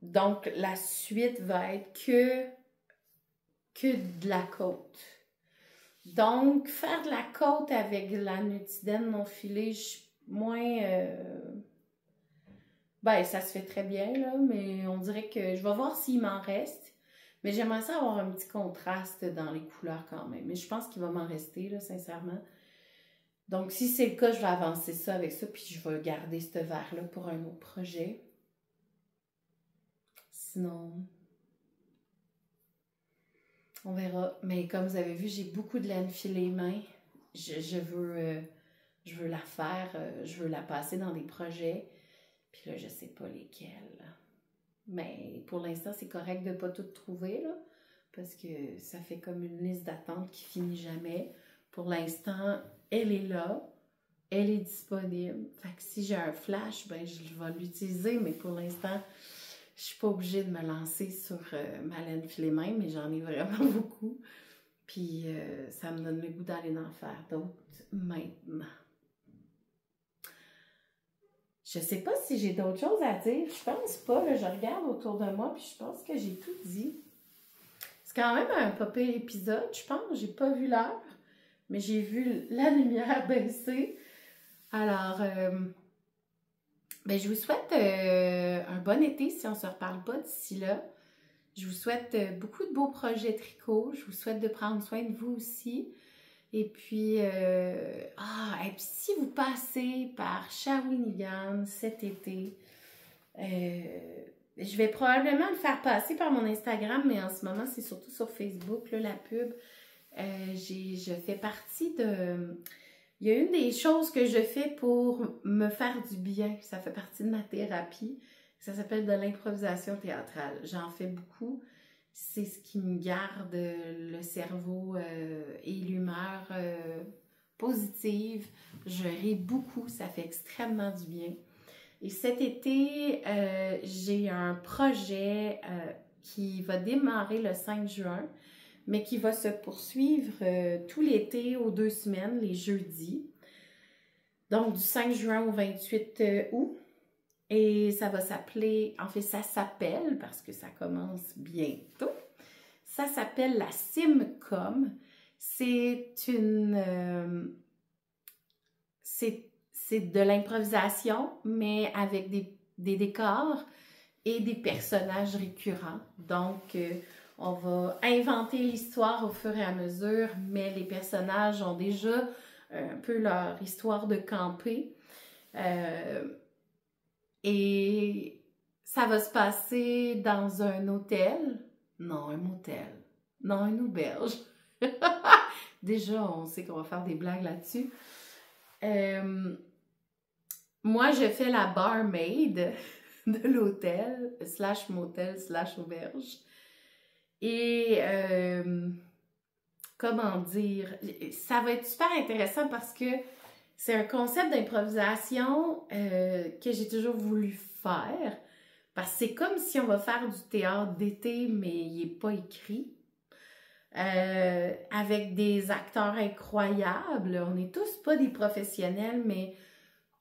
Donc, la suite va être que de la côte. Donc, faire de la côte avec la nutidène non filée, moins... Ben, ça se fait très bien, là, mais on dirait que je vais voir s'il m'en reste. Mais j'aimerais ça avoir un petit contraste dans les couleurs quand même. Mais je pense qu'il va m'en rester, là, sincèrement. Donc, si c'est le cas, je vais avancer ça avec ça, puis je vais garder ce vert-là pour un autre projet. Sinon, on verra. Mais comme vous avez vu, j'ai beaucoup de laine filée main. Je veux la faire, je veux la passer dans des projets. Puis là, je sais pas lesquels. Mais pour l'instant, c'est correct de ne pas tout trouver, là, parce que ça fait comme une liste d'attente qui finit jamais. Pour l'instant, elle est là, elle est disponible. Fait que si j'ai un flash, ben je vais l'utiliser, mais pour l'instant, je suis pas obligée de me lancer sur ma laine filée main, mais j'en ai vraiment beaucoup. Puis ça me donne le goût d'aller en faire d'autres maintenant. Je sais pas si j'ai d'autres choses à dire. Je pense pas. Là, je regarde autour de moi, puis je pense que j'ai tout dit. C'est quand même un pas pire épisode, je pense. J'ai pas vu l'heure. mais j'ai vu la lumière baisser. Alors, ben, je vous souhaite un bon été si on ne se reparle pas d'ici là. Je vous souhaite beaucoup de beaux projets tricot. Je vous souhaite de prendre soin de vous aussi. Et puis, et puis si vous passez par Shawinigan cet été, je vais probablement le faire passer par mon Instagram, mais en ce moment, c'est surtout sur Facebook, là, la pub. Je fais partie de... Il y a une des choses que je fais pour me faire du bien. Ça fait partie de ma thérapie. Ça s'appelle de l'improvisation théâtrale. J'en fais beaucoup. C'est ce qui me garde le cerveau et l'humeur positive. Je ris beaucoup. Ça fait extrêmement du bien. Et cet été, j'ai un projet qui va démarrer le 5 juin, mais qui va se poursuivre tout l'été aux 2 semaines, les jeudis. Donc, du 5 juin au 28 août. Et ça va s'appeler, en fait, ça s'appelle, parce que ça commence bientôt, ça s'appelle la Simcom. C'est c'est de l'improvisation, mais avec des décors et des personnages récurrents. Donc, on va inventer l'histoire au fur et à mesure, mais les personnages ont déjà un peu leur histoire de camper. Et ça va se passer dans un hôtel. Non, un motel. Non, une auberge. Déjà, on sait qu'on va faire des blagues là-dessus. Moi, je fais la barmaid de l'hôtel, / motel, / auberge. Et comment dire, ça va être super intéressant parce que c'est un concept d'improvisation que j'ai toujours voulu faire. Parce que c'est comme si on va faire du théâtre d'été, mais il n'est pas écrit. Avec des acteurs incroyables. On n'est tous pas des professionnels, mais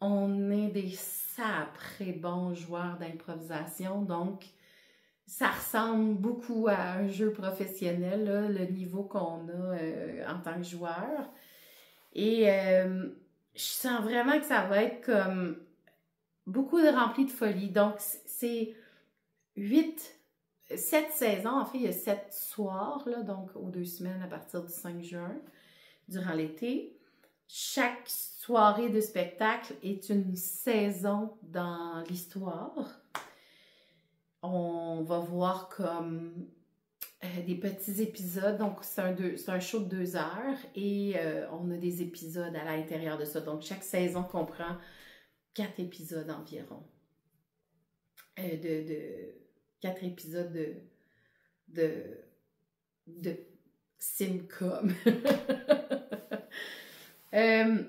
on est des sacrés bons joueurs d'improvisation. Donc, ça ressemble beaucoup à un jeu professionnel, là, le niveau qu'on a en tant que joueur. Et je sens vraiment que ça va être comme beaucoup de rempli de folie. Donc, c'est 7 saisons. En fait, il y a 7 soirs, là, donc aux 2 semaines à partir du 5 juin, durant l'été. Chaque soirée de spectacle est une saison dans l'histoire. On va voir comme des petits épisodes. Donc, c'est un show de 2 heures et on a des épisodes à l'intérieur de ça. Donc, chaque saison comprend 4 épisodes environ. 4 épisodes de Simcom.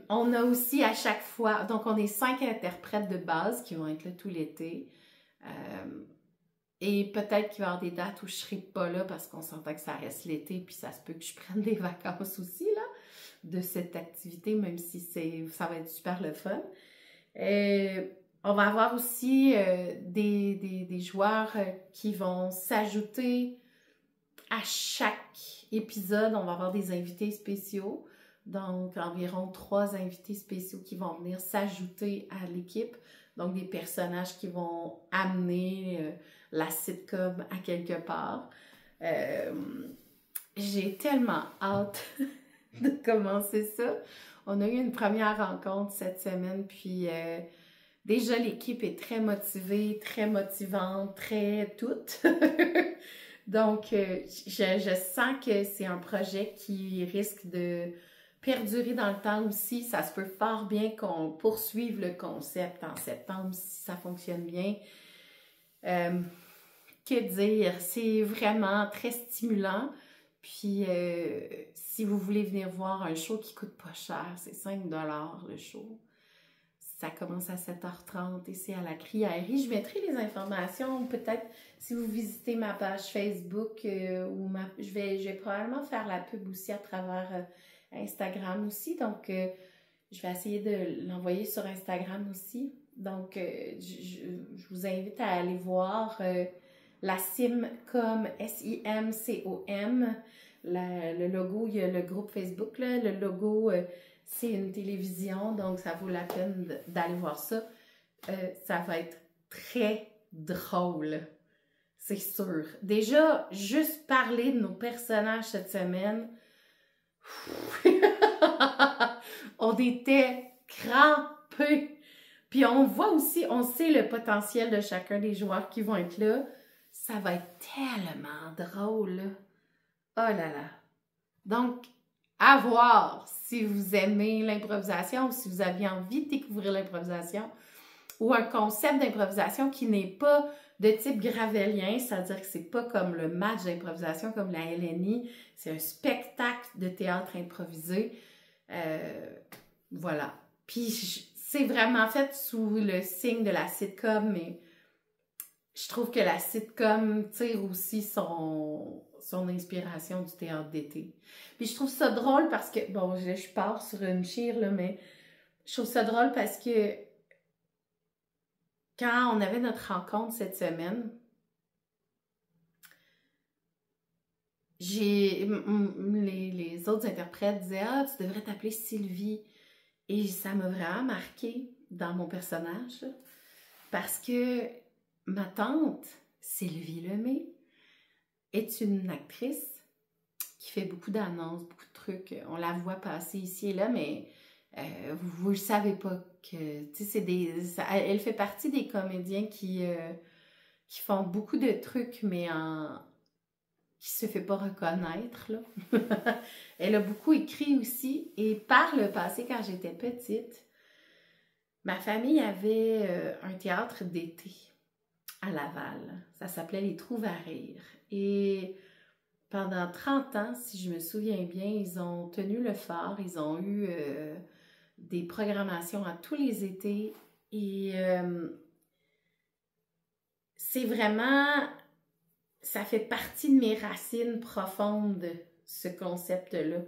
On a aussi à chaque fois, donc on est 5 interprètes de base qui vont être là tout l'été. Et peut-être qu'il va y avoir des dates où je ne serai pas là parce qu'on s'entend que ça reste l'été, puis ça se peut que je prenne des vacances aussi là, de cette activité, même si ça va être super le fun. On va avoir aussi des joueurs qui vont s'ajouter à chaque épisode. On va avoir des invités spéciaux. Donc, environ 3 invités spéciaux qui vont venir s'ajouter à l'équipe. Donc, des personnages qui vont amener la sitcom à quelque part. J'ai tellement hâte de commencer ça. On a eu une première rencontre cette semaine, puis déjà l'équipe est très motivée, très motivante, très toute. Donc, je sens que c'est un projet qui risque de perdurer dans le temps aussi. Ça se peut fort bien qu'on poursuive le concept en septembre si ça fonctionne bien. Que dire? C'est vraiment très stimulant. Puis, si vous voulez venir voir un show qui coûte pas cher, c'est 5 $ le show. Ça commence à 7h30 et c'est à la Criairie. Je mettrai les informations, peut-être si vous visitez ma page Facebook je vais probablement faire la pub aussi à travers Instagram aussi. Donc, je vais essayer de l'envoyer sur Instagram aussi. Donc, je vous invite à aller voir la Simcom, SIMCOM, le logo, il y a le groupe Facebook, là, le logo, c'est une télévision, donc ça vaut la peine d'aller voir ça. Ça va être très drôle, c'est sûr. Déjà, juste parler de nos personnages cette semaine, on était crampés. Puis on voit aussi, on sait le potentiel de chacun des joueurs qui vont être là. Ça va être tellement drôle, là. Oh là là. Donc, à voir si vous aimez l'improvisation ou si vous aviez envie de découvrir l'improvisation ou un concept d'improvisation qui n'est pas de type gravélien, c'est-à-dire que c'est pas comme le match d'improvisation comme la LNI, c'est un spectacle de théâtre improvisé. Voilà. Puis c'est vraiment fait sous le signe de la sitcom, mais je trouve que la sitcom tire aussi son inspiration du théâtre d'été. Puis je trouve ça drôle parce que, bon, je pars sur une chire, là, mais je trouve ça drôle parce que quand on avait notre rencontre cette semaine, les autres interprètes disaient « Ah, tu devrais t'appeler Sylvie ». Et ça m'a vraiment marqué dans mon personnage parce que ma tante, Sylvie Lemay, est une actrice qui fait beaucoup d'annonces, beaucoup de trucs. On la voit passer ici et là, mais vous ne le savez pas que, tu sais, elle fait partie des comédiens qui font beaucoup de trucs, mais qui se fait pas reconnaître, là. Elle a beaucoup écrit aussi, et par le passé, quand j'étais petite, ma famille avait un théâtre d'été à Laval. Ça s'appelait Les Trouves à rire. Et pendant 30 ans, si je me souviens bien, ils ont tenu le fort. Ils ont eu des programmations à tous les étés. Et c'est vraiment... Ça fait partie de mes racines profondes, ce concept-là.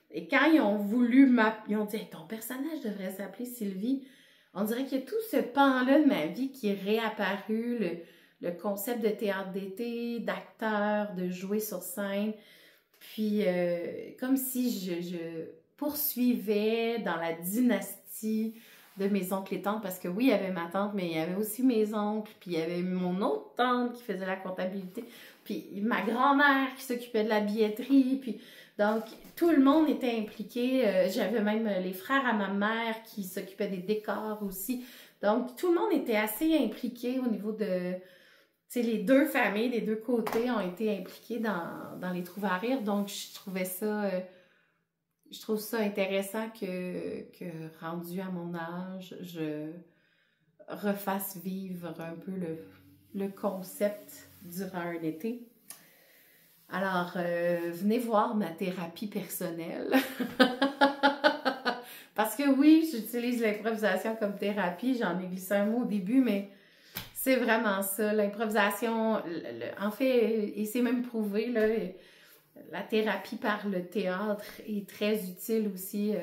Et quand ils ont voulu ils ont dit hey, « ton personnage devrait s'appeler Sylvie », on dirait qu'il y a tout ce pan-là de ma vie qui est réapparu, le concept de théâtre d'été, d'acteur, de jouer sur scène. Puis, comme si je poursuivais dans la dynastie de mes oncles et tantes, parce que oui, il y avait ma tante, mais il y avait aussi mes oncles, puis il y avait mon autre tante qui faisait la comptabilité, puis ma grand-mère qui s'occupait de la billetterie, puis donc tout le monde était impliqué. J'avais même les frères à ma mère qui s'occupaient des décors aussi. Donc tout le monde était assez impliqué au niveau de... Tu sais, les deux familles, les deux côtés ont été impliqués dans les Trouves à rire, donc je trouvais ça... Je trouve ça intéressant que rendu à mon âge, je refasse vivre un peu le concept durant un été. Alors, venez voir ma thérapie personnelle. Parce que oui, j'utilise l'improvisation comme thérapie. J'en ai glissé un mot au début, mais c'est vraiment ça. L'improvisation, en fait, et c'est même prouvé, là, la thérapie par le théâtre est très utile aussi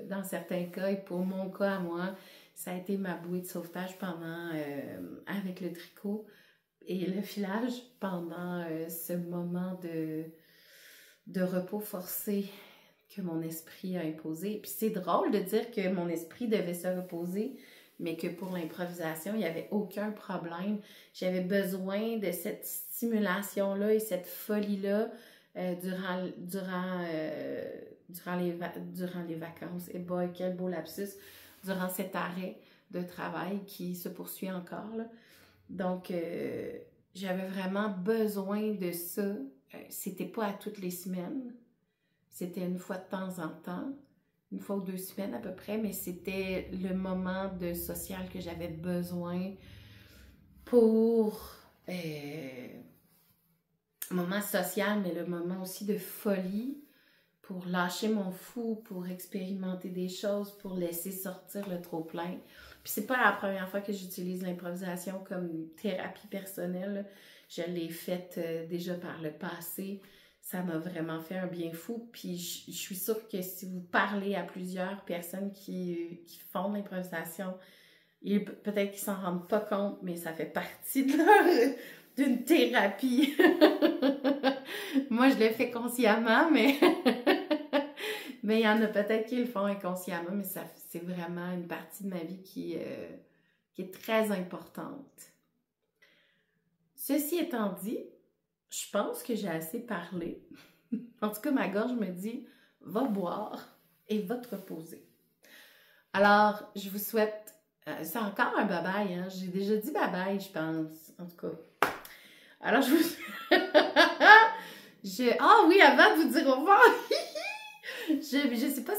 dans certains cas. Et pour mon cas à moi, ça a été ma bouée de sauvetage avec le tricot et le filage pendant ce moment de repos forcé que mon esprit a imposé. Puis c'est drôle de dire que mon esprit devait se reposer, mais que pour l'improvisation, il n'y avait aucun problème. J'avais besoin de cette stimulation-là et cette folie-là durant les vacances. Et boy, quel beau lapsus! Durant cet arrêt de travail qui se poursuit encore, là. Donc, j'avais vraiment besoin de ça. C'était pas à toutes les semaines. C'était une fois de temps en temps. Une fois ou 2 semaines à peu près. Mais c'était le moment de social que j'avais besoin pour... moment social, mais le moment aussi de folie pour lâcher mon fou, pour expérimenter des choses, pour laisser sortir le trop-plein. Puis c'est pas la première fois que j'utilise l'improvisation comme thérapie personnelle. Je l'ai faite déjà par le passé. Ça m'a vraiment fait un bien fou. Puis je suis sûre que si vous parlez à plusieurs personnes qui font de l'improvisation, peut-être qu'ils s'en rendent pas compte, mais ça fait partie de d'une thérapie. Moi, je le fais consciemment, mais mais il y en a peut-être qui le font inconsciemment, mais c'est vraiment une partie de ma vie qui est très importante. Ceci étant dit, je pense que j'ai assez parlé. En tout cas, ma gorge me dit « Va boire et va te reposer ». Alors, je vous souhaite... c'est encore un bye-bye, hein? J'ai déjà dit bye-bye, je pense. En tout cas. Alors, je vous... Ah oui, avant de vous dire au revoir, je sais pas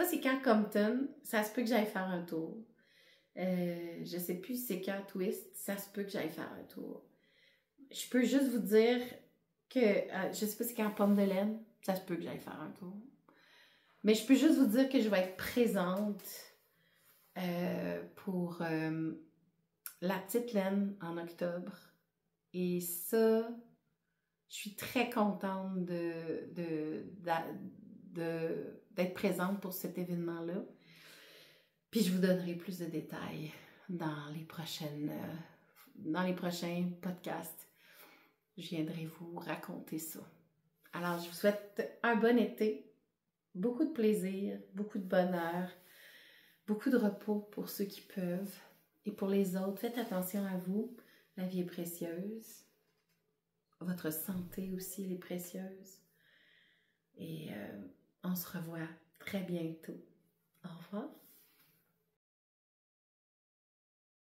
si quand Compton, ça se peut que j'aille faire un tour. Je sais plus si c'est quand Twist, ça se peut que j'aille faire un tour. Je peux juste vous dire que, je sais pas si c'est quand Pomme de laine, ça se peut que j'aille faire un tour. Mais je peux juste vous dire que je vais être présente pour la petite laine en octobre. Et ça, je suis très contente d'être présente pour cet événement-là. Puis je vous donnerai plus de détails dans les prochains podcasts. Je viendrai vous raconter ça. Alors, je vous souhaite un bon été, beaucoup de plaisir, beaucoup de bonheur, beaucoup de repos pour ceux qui peuvent. Et pour les autres, faites attention à vous. La vie est précieuse. Votre santé aussi, elle est précieuse. Et on se revoit très bientôt. Au revoir.